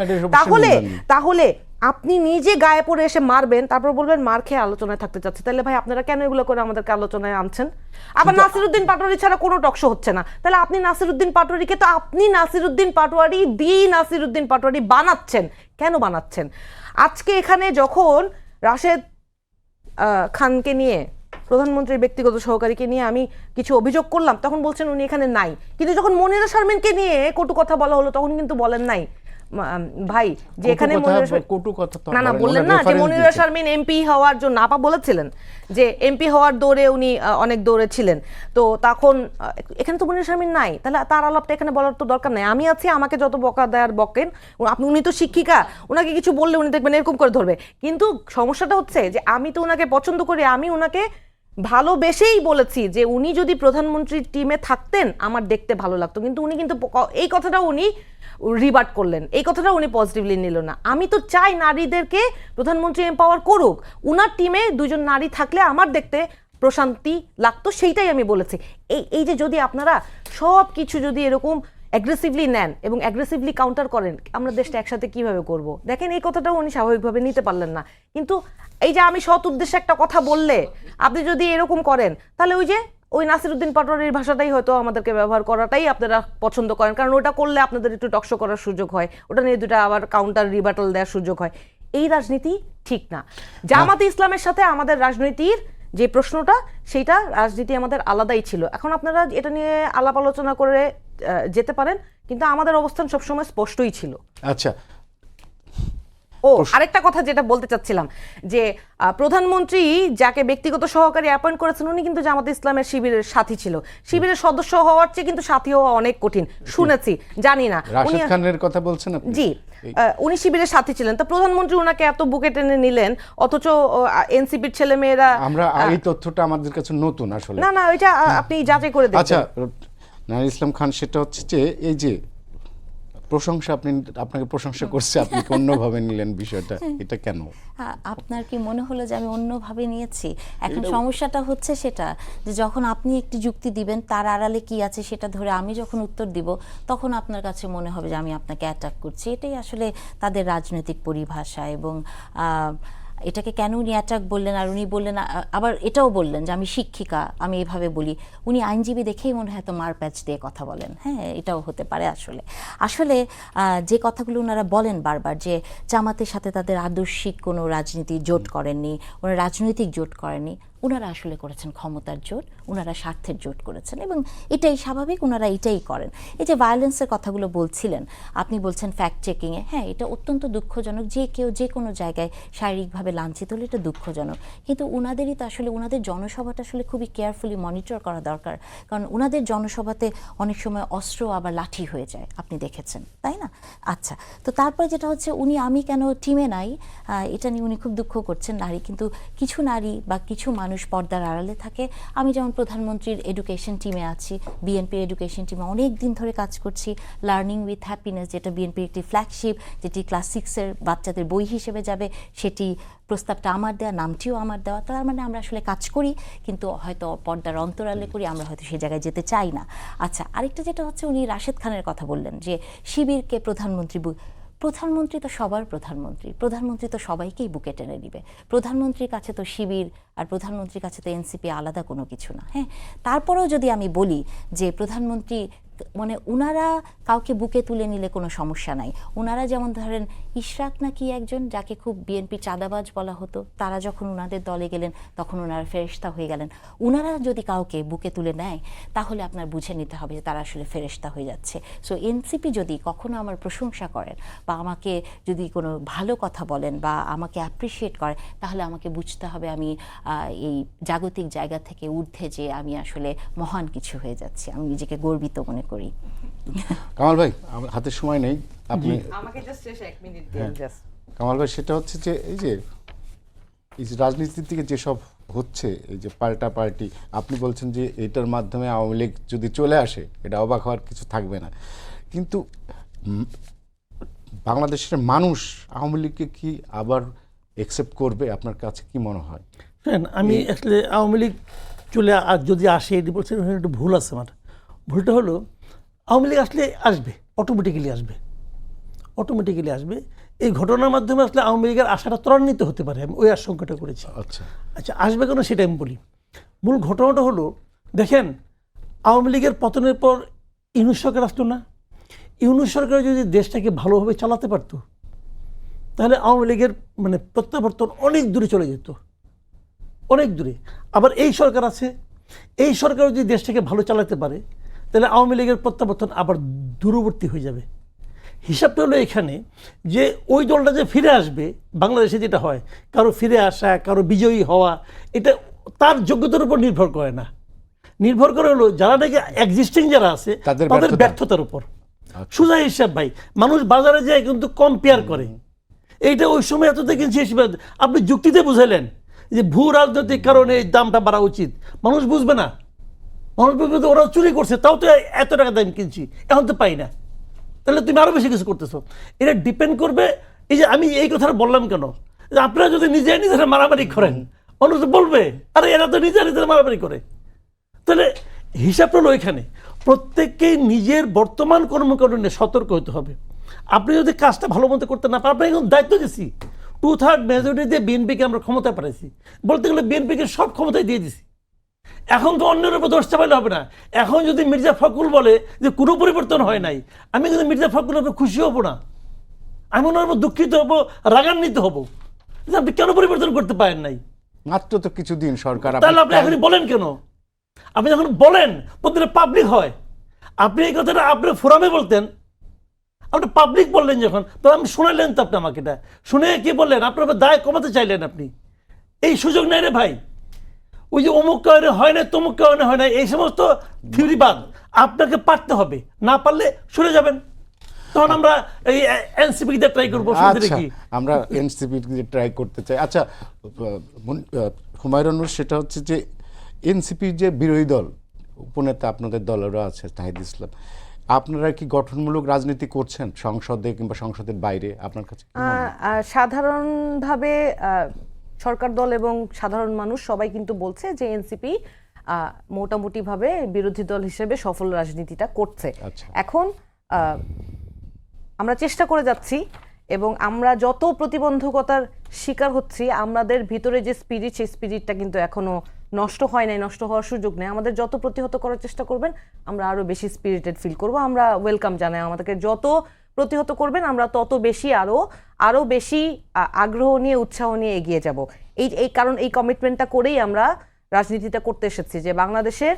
তাহলে আপনি নিজে গায়ে পড়ে এসে মারবেন, তারপর বলবেন মার খেয়ে আলোচনায় থাকতে চাচ্ছে। তাহলে ভাই আপনারা কেন এগুলো করে আমাদেরকে আলোচনায় আনছেন? আবার নাসিরউদ্দিন পাটোয়ারি ছাড়া কোনো টকশো হচ্ছে না, তাহলে আপনি নাসিরউদ্দিন পাটোয়ারিকে তো আপনি নাসিরউদ্দিন পাটোয়ারি বানাচ্ছেন। কেন বানাচ্ছেন? আজকে এখানে যখন রাশেদ খানকে নিয়ে, প্রধানমন্ত্রীর ব্যক্তিগত সহকারীকে নিয়ে আমি কিছু অভিযোগ করলাম, তখন বলছেন উনি এখানে নাই। কিন্তু যখন মনিরা শারমিনকে নিয়ে কটু কথা বলা হলো, তখন কিন্তু বলেন নাই ভাই যে এখানে না বললেন না যে মনিরা শারমিন এমপি হওয়ার জন্য, আপা বলেছিলেন যে এমপি হওয়ার দৌড়ে উনি অনেক দৌড়ে ছিলেন, তো তখন এখানে তো মনিরা শারমিন নাই, তাহলে তার আলাপটা এখানে বলার তো দরকার নাই। আমি আছি, আমাকে যত বকা দেয়ার বকেন, উনি তো শিক্ষিকা, ওনাকে কিছু বললে উনি দেখবেন এরকম করে ধরবে। কিন্তু সমস্যাটা হচ্ছে যে আমি তো ওনাকে পছন্দ করি, আমি ওনাকে ভালোবেসেই বলেছি যে উনি যদি প্রধানমন্ত্রীর টিমে থাকতেন আমার দেখতে ভালো লাগতো। কিন্তু উনি কিন্তু এই কথাটা উনি রিবার্ট করলেন, এই কথাটা উনি পজিটিভলি নিল না। আমি তো চাই নারীদেরকে প্রধানমন্ত্রী এম্পাওয়ার করুক, উনার টিমে 2 জন নারী থাকলে আমার দেখতে প্রশান্তি লাগতো, সেইটাই আমি বলেছি। এই যে যদি আপনারা সব কিছু যদি এরকম অ্যাগ্রেসিভলি নেন এবং অ্যাগ্রেসিভলি কাউন্টার করেন, আমরা দেশটা একসাথে কিভাবে করব? দেখেন এই কথাটাও উনি স্বাভাবিকভাবে নিতে পারলেন না। কিন্তু এই যে আমি সৎ উদ্দেশ্যে একটা কথা বললে আপনি যদি এরকম করেন, তাহলে ওই নাসিরউদ্দিন পাটোয়ারির ভাষাটাই হয়তো আমাদেরকে ব্যবহার করাটাই আপনারা পছন্দ করেন, কারণ ওটা করলে আপনাদের একটু টকশো করার সুযোগ হয়, ওটা নিয়ে দুটা আবার কাউন্টার রিবাটল দেওয়ার সুযোগ হয়। এই রাজনীতি ঠিক না। জামাতে ইসলামের সাথে আমাদের রাজনীতির যে প্রশ্নটা, সেইটা রাজনীতি আমাদের আলাদাই ছিল। এখন আপনারা এটা নিয়ে আলাপ আলোচনা করে যেতে পারেন, কিন্তু আমাদের অবস্থান সবসময় স্পষ্টই ছিল। আচ্ছা, আরেকটা কথা যেটা বলতে চাচ্ছিলাম যে প্রধানমন্ত্রী যাকে ব্যক্তিগত সহকারী অ্যাপয়েন্ট করেছেন উনি কিন্তু জামাত ইসলামের শিবিরের সাথী ছিল। শিবিরের সদস্য হওয়ার চেয়ে কিন্তু সাথী হওয়া অনেক কঠিন, শুনেছি, জানি না। রাশেদ খানের কথা বলছেন আপনি? জি, উনি শিবিরের সাথী ছিলেন, তা প্রধানমন্ত্রী ওনাকে এত বুকে টেনে নিলেন, অথচ এনসিপির ছেলেমেয়েরা আমরা এই তথ্যটা আমাদের কাছে নতুন আসলে। না ওইটা আপনি যাচাই করে দেখবেন। আচ্ছা নাহিদ ইসলাম খান, সেটা হচ্ছে যে এই যে প্রশংসা, আপনাকে প্রশংসা করছে, আপনি কি অন্যভাবে নিলেন বিষয়টা, এটা কেন? আপনার কি মনে হলো যে আমি অন্যভাবে নিয়েছি? এখন সমস্যাটা হচ্ছে সেটা যে যখন আপনি একটি যুক্তি দিবেন তার আড়ালে কি আছে সেটা ধরে আমি যখন উত্তর দিব তখন আপনার কাছে মনে হবে যে আমি আপনাকে অ্যাটাক করছি। এটাই আসলে তাদের রাজনৈতিক পরিভাষা। এবং এটাকে কেন উনি অ্যাটাক বললেন, আর উনি বললেন আবার এটাও বললেন যে আমি শিক্ষিকা, আমি এভাবে বলি। উনি আইনজীবী দেখেই মনে হয় তো মারপ্যাচ দিয়ে কথা বলেন। হ্যাঁ, এটাও হতে পারে। আসলে যে কথাগুলো ওনারা বলেন বারবার যে জামাতের সাথে তাদের আদর্শিক কোনো রাজনীতি জোট করেননি, ওনারা রাজনৈতিক জোট করেননি, ওনারা আসলে করেছেন ক্ষমতার জোট, ওনারা স্বার্থের জোট করেছেন, এবং এটাই স্বাভাবিক, ওনারা এটাই করেন। এই যে ভায়োলেন্সের কথাগুলো বলছিলেন, আপনি বলছেন ফ্যাক্ট চেকিংয়ে, হ্যাঁ এটা অত্যন্ত দুঃখজনক। যে কেউ যে কোনো জায়গায় শারীরিকভাবে লাঞ্ছিত হলে এটা দুঃখজনক, কিন্তু ওনাদেরই তো আসলে ওনাদের জনসভাটা আসলে খুবই কেয়ারফুলি মনিটর করা দরকার, কারণ ওনাদের জনসভাতে অনেক সময় অস্ত্র আবার লাঠি হয়ে যায়, আপনি দেখেছেন তাই না? আচ্ছা, তো তারপর যেটা হচ্ছে উনি আমি কেন টিমে নাই এটা নিয়ে উনি খুব দুঃখ করছেন। নারী কিন্তু কিছু নারী বা কিছু মানুষ পর্দার আড়ালে থাকে। আমি যেমন প্রধানমন্ত্রীর এডুকেশন টিমে আছি, বিএনপির এডুকেশন টিমে অনেক দিন ধরে কাজ করছি। লার্নিং উইথ হ্যাপিনেস, যেটা বিএনপির একটি ফ্ল্যাগশিপ, যেটি ক্লাস 6-এর বাচ্চাদের বই হিসেবে যাবে, সেটি প্রস্তাবটা আমার দেওয়া, নামটিও আমার দেওয়া। তার মানে আমরা আসলে কাজ করি, কিন্তু হয়তো পর্দার অন্তরালে করি, আমরা হয়তো সেই জায়গায় যেতে চাই না। আচ্ছা, আরেকটা যেটা হচ্ছে উনি রাশেদ খানের কথা বললেন যে শিবিরকে প্রধানমন্ত্রী তো সবার প্রধানমন্ত্রী তো সবাইকেই বুকে টেনে নিবে। প্রধানমন্ত্রীর কাছে তো শিবির আর প্রধানমন্ত্রীর কাছে তো এনসিপি আলাদা কোনো কিছু না। হ্যাঁ, তারপরেও যদি আমি বলি যে প্রধানমন্ত্রী মানে উনারা কাউকে বুকে তুলে নিলে কোনো সমস্যা নাই। উনারা যেমন ধরেন ইশরাক নাকি একজন যাকে খুব বিএনপি চাঁদাবাজ বলা হতো, তারা যখন উনাদের দলে গেলেন তখন ওনারা ফেরেশতা হয়ে গেলেন। উনারা যদি কাউকে বুকে তুলে নেয় তাহলে আপনার বুঝে নিতে হবে যে তারা আসলে ফেরেশতা হয়ে যাচ্ছে। সো এনসিপি যদি কখনো আমার প্রশংসা করেন বা আমাকে যদি কোনো ভালো কথা বলেন বা আমাকে অ্যাপ্রিসিয়েট করেন, তাহলে আমাকে বুঝতে হবে আমি এই জাগতিক জায়গা থেকে ঊর্ধ্বে যে আমি আসলে মহান কিছু হয়ে যাচ্ছি, আমি নিজেকে গর্বিত মনে করি। কামাল ভাই, আমার হাতে সময় নেই, আপনি আমাকে জাস্ট শেষ 1 মিনিট দিন জাস্ট। কামাল ভাই, সেটা হচ্ছে যে এই যে রাজনীতির দিকে যেসব হচ্ছে, এই যে পাল্টা পাল্টি, আপনি বলছেন যে এটার মাধ্যমে আওয়ামী লীগ যদি চলে আসে এটা অবাক হওয়ার কিছু থাকবে না, কিন্তু বাংলাদেশের মানুষ আওয়ামী লীগকে কি আবার একসেপ্ট করবে? আপনার কাছে কি মনে হয়? আমি আসলে আওয়ামী লীগ চলে যদি আসে এটি বলছেন, একটু ভুল আছে। আমার ভুলটা হলো আওয়ামী লীগ আসবে অটোমেটিক্যালি আসবে। এই ঘটনার মাধ্যমে আসলে আওয়ামী লীগের আশাটা ত্বরান্বিত হতে পারে, আমি ওই আশঙ্কাটা করেছি। আচ্ছা, আসবে কেন সেটা আমি বলি। মূল ঘটনাটা হলো, দেখেন আওয়ামী লীগের পতনের পর ইউনূস সরকার আসতো না। ইউনূস সরকার যদি দেশটাকে ভালোভাবে চালাতে পারত তাহলে আওয়ামী লীগের মানে প্রত্যাবর্তন অনেক দূরে চলে যেত, অনেক দূরে। আবার এই সরকার আছে, এই সরকার যদি দেশটাকে ভালো চালাতে পারে তাহলে আওয়ামী লীগের প্রত্যাবর্তন আবার দূরবর্তী হয়ে যাবে। হিসাবটা হলো এখানে যে ওই দলটা যে ফিরে আসবে, বাংলাদেশে যেটা হয় কারো ফিরে আসা, কারো বিজয়ী হওয়া, এটা তার যোগ্যতার উপর নির্ভর করে না, নির্ভর করে হলো যারা নাকি এক্সিস্টিং যারা আছে তাদের ব্যর্থতার উপর। সোজা হিসাব ভাই, মানুষ বাজারে যায় কিন্তু কম্পেয়ার করে। এইটা ওই সময় এত দেখেছি, আপনি যুক্তিতে বুঝাইলেন যে ভূ রাজনৈতিক কারণে এই দামটা বাড়া উচিত, মানুষ বুঝবে না। মানুষ বুঝবে তো ওরা চুরি করছে, তাও তো এত টাকা দাম কিনছি, এখন তো পাই না, তাহলে তুমি আরো বেশি কিছু করতেছো। এটা ডিপেন্ড করবে। এই যে আমি এই কথাটা বললাম কেন, আপনারা যদি নিজেরা মারামারি করেন মানুষ বলবে আরে এরা তো নিজেরা মারামারি করে। তাহলে হিসাবটা হলো এখানে প্রত্যেককেই নিজের বর্তমান কর্মকাণ্ড নিয়ে সতর্ক হতে হবে। আপনি যদি কাজটা ভালো মতো করতে না পারেন, আপনাকে এখন দায়িত্ব দিচ্ছি, 2/3 মেজরিটি দিয়ে বিএনপিকে আমরা ক্ষমতা পাঠাইছি, বলতে গেলে বিএনপিকে সব ক্ষমতায় দিয়ে দিছি। এখন তো অন্যের উপর দোষ চাপাইলে হবে না। এখন যদি মির্জা ফখরুল বলে যে কোনো পরিবর্তন হয় নাই, আমি কিন্তু মির্জা ফখরুলের উপর খুশি হব না, আমি ওনার উপর দুঃখিত হব, রাগান্বিত হব যে আপনি কেন পরিবর্তন করতে পারেন নাই। মাত্র তো কিছুদিন সরকার, তাহলে আপনি এখনই বলেন কেন? আপনি যখন বলেন প্রতিটা পাবলিক হয়, আপনি এই কথাটা আপনার ফোরামে বলতেন, আপনি পাবলিক বললেন যখন, তো আমি শোনালেন তো আপনি আমাকে, এটা শুনে কি বললেন? আপনার দায় কমাতে চাইলেন আপনি। এই সুযোগ নেই রে ভাই। ওই যে অমুক কারণে হয় না, তমুক কারণে হয় না, এই সমস্ত থিওরিবাদ আপনাকে পারতে হবে, না পারলে সরে যাবেন। তখন আমরা এই এনসিপি তে ট্রাই করবো। আচ্ছা, আমরা এনসিপি ট্রাই করতে চাই। আচ্ছা, হুমায়ুন নূর, সেটা হচ্ছে যে এনসিপির যে বিরোধী দল উপনেতা আপনাদের দলেরও আছে নাহিদ ইসলাম, আপনারা কি গঠনমূলক রাজনীতি করছেন সংসদে কিংবা সংসদের বাইরে? আপনার কাছে সাধারণভাবে সরকার দল এবং সাধারণ মানুষ সবাই কিন্তু বলছে যে এনসিপি মোটামুটিভাবে বিরোধী দল হিসেবে সফল রাজনীতিটা করছে। এখন আমরা চেষ্টা করে যাচ্ছি এবং আমরা যত প্রতিবন্ধকতার শিকার হচ্ছি, আমাদের ভিতরে যে স্পিরিট, সেই স্পিরিটটা কিন্তু এখনো নষ্ট হয় নাই, নষ্ট হওয়ার সুযোগ নেই। আমাদের যত প্রতিহত করার চেষ্টা করবেন, আমরা আরো বেশি স্পিরিটেড ফিল করব। আমরা ওয়েলকাম জানাই, আমাদেরকে যত প্রতিহত করবেন আমরা তত বেশি আরো বেশি আগ্রহ নিয়ে, উৎসাহ নিয়ে এগিয়ে যাব। এই কারণ এই কমিটমেন্টটা করেই আমরা রাজনীতিটা করতে এসেছি, যে বাংলাদেশের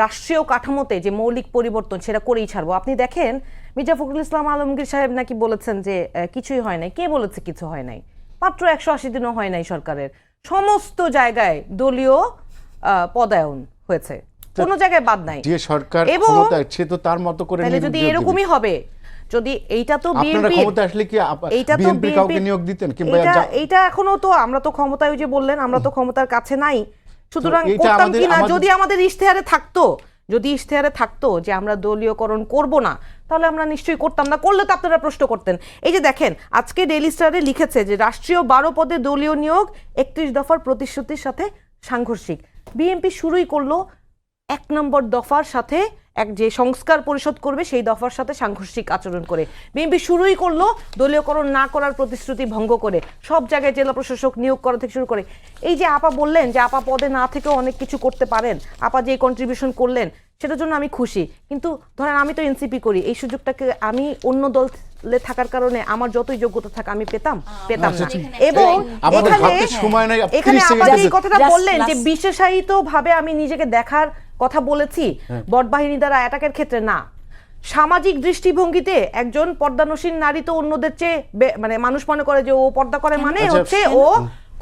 রাষ্ট্রীয় কাঠামোতে যে মৌলিক পরিবর্তন সেটা করেই ছাড়বো। আপনি দেখেন, মির্জা ফখরুল ইসলাম আলমগীর সাহেব নাকি বলেছেন যে কিছুই হয় নাই। কে বলেছে কিছু হয় নাই? মাত্র 180 দিনও হয় নাই সরকারের, সমস্ত জায়গায় দলীয় পদায়ন হয়েছে, কোনো জায়গায় বাদ নাই। যে সরকার ক্ষমতায়, সে তো তার মতো করে তাহলে যদি এরকমই হবে, যদি এইটা তো আপনারা ক্ষমতা আসলে কি বিএনপি কাউকে নিয়োগ দিতেন কিংবা এইটা এখনো তো আমরা তো ক্ষমতায়, ওই যে বললেন আমরা তো ক্ষমতার কাছে নাই, সুতরাং করতাম কিনা, যদি আমাদের ইশতেহারে থাকতো, যদি ইশতেহারে থাকতো যে আমরা দলীয়করণ করব না, তাহলে আমরা নিশ্চয়ই করতাম না। করলে তো আপনারা প্রশ্ন করতেন। এই যে দেখেন, আজকে ডেইলি স্টারে লিখেছে যে রাষ্ট্রীয় 12 পদে দলীয় নিয়োগ 31 দফার প্রতিশ্রুতির সাথে সাংঘর্ষিক। বিএনপি শুরুই করলো 1 নম্বর দফার সাথে, এক যে সংস্কার পরিষদ করবে সেই দফার সাথে সাংঘর্ষিক আচরণ করে। বিএনপি শুরুই করলো দলীয়করণ না করার প্রতিশ্রুতি ভঙ্গ করে, সব জায়গায় জেলা প্রশাসক নিয়োগ করা থেকে শুরু করে। এই যে আপা বললেন যে আপা পদে না থেকেও অনেক কিছু করতে পারেন, আপা যে কন্ট্রিবিউশন করলেন সেটার জন্য আমি খুশি। কিন্তু ধরেন আমি তো এনসিপি করি, এই সুযোগটাকে আমি অন্য দলে থাকার কারণে আমার যতই যোগ্যতা থাকে আমি পেতাম না। এবং এখানে আপা এই কথাটা বললেন যে বিশেষায়িত ভাবে আমি নিজেকে দেখার কথা বলেছি বটবাহিনী দ্বারা অ্যাটাকের ক্ষেত্রে, না, সামাজিক দৃষ্টিভঙ্গিতে একজন পর্দানসীন নারী তো অন্যদের চেয়ে মানে মানুষ মনে করে যে ও পর্দা করে মানে হচ্ছে ও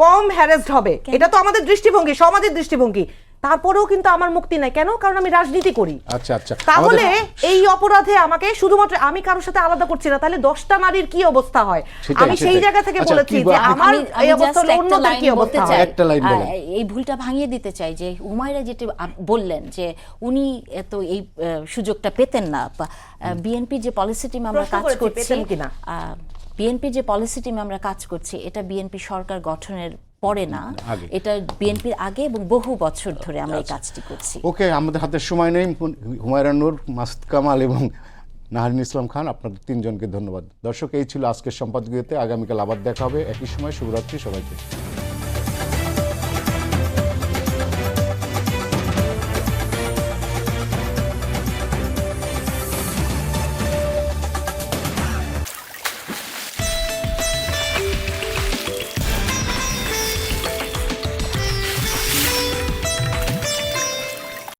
কম হ্যারাসড হবে, এটা তো আমাদের দৃষ্টিভঙ্গি, সমাজের দৃষ্টিভঙ্গি। তারপরেও কিন্তু আমার মুক্তি নাই। কেন? কারণ আমি রাজনীতি করি। তাহলে এই অপরাধে আমাকে শুধুমাত্র, আমি কারোর সাথে আলাদা করছি না, তাহলে 10টা নারীর কি অবস্থা হয়, আমি সেই জায়গা থেকে বলেছি যে আমার এই অবস্থা হলে অন্যদের কি অবস্থা হয়। এই ভুলটা ভাঙিয়ে দিতে চাই যে হুমায়রা যেটা বললেন যে উনি এত এই সুযোগটা পেতেন না। বিএনপি যে পলিসি টিম আমরা কাজ করছি, বিএনপি যে পলিসি টিম আমরা কাজ করছি, এটা বিএনপি সরকার গঠনের পরে না, এটা বিএনপির আগে এবং বহু বছর ধরে আমরা এই কাজটি করছি। ওকে, আমাদের হাতে সময় নেই। হুমায়রা নূর, মাসুদ কামাল এবং নাহারিন ইসলাম খান, আপনাদের তিনজনকে ধন্যবাদ। দর্শক, এই ছিল আজকের সম্পাদকীয়তে। আগামীকাল আবার দেখা হবে একই সময়। শুভরাত্রি সবাইকে।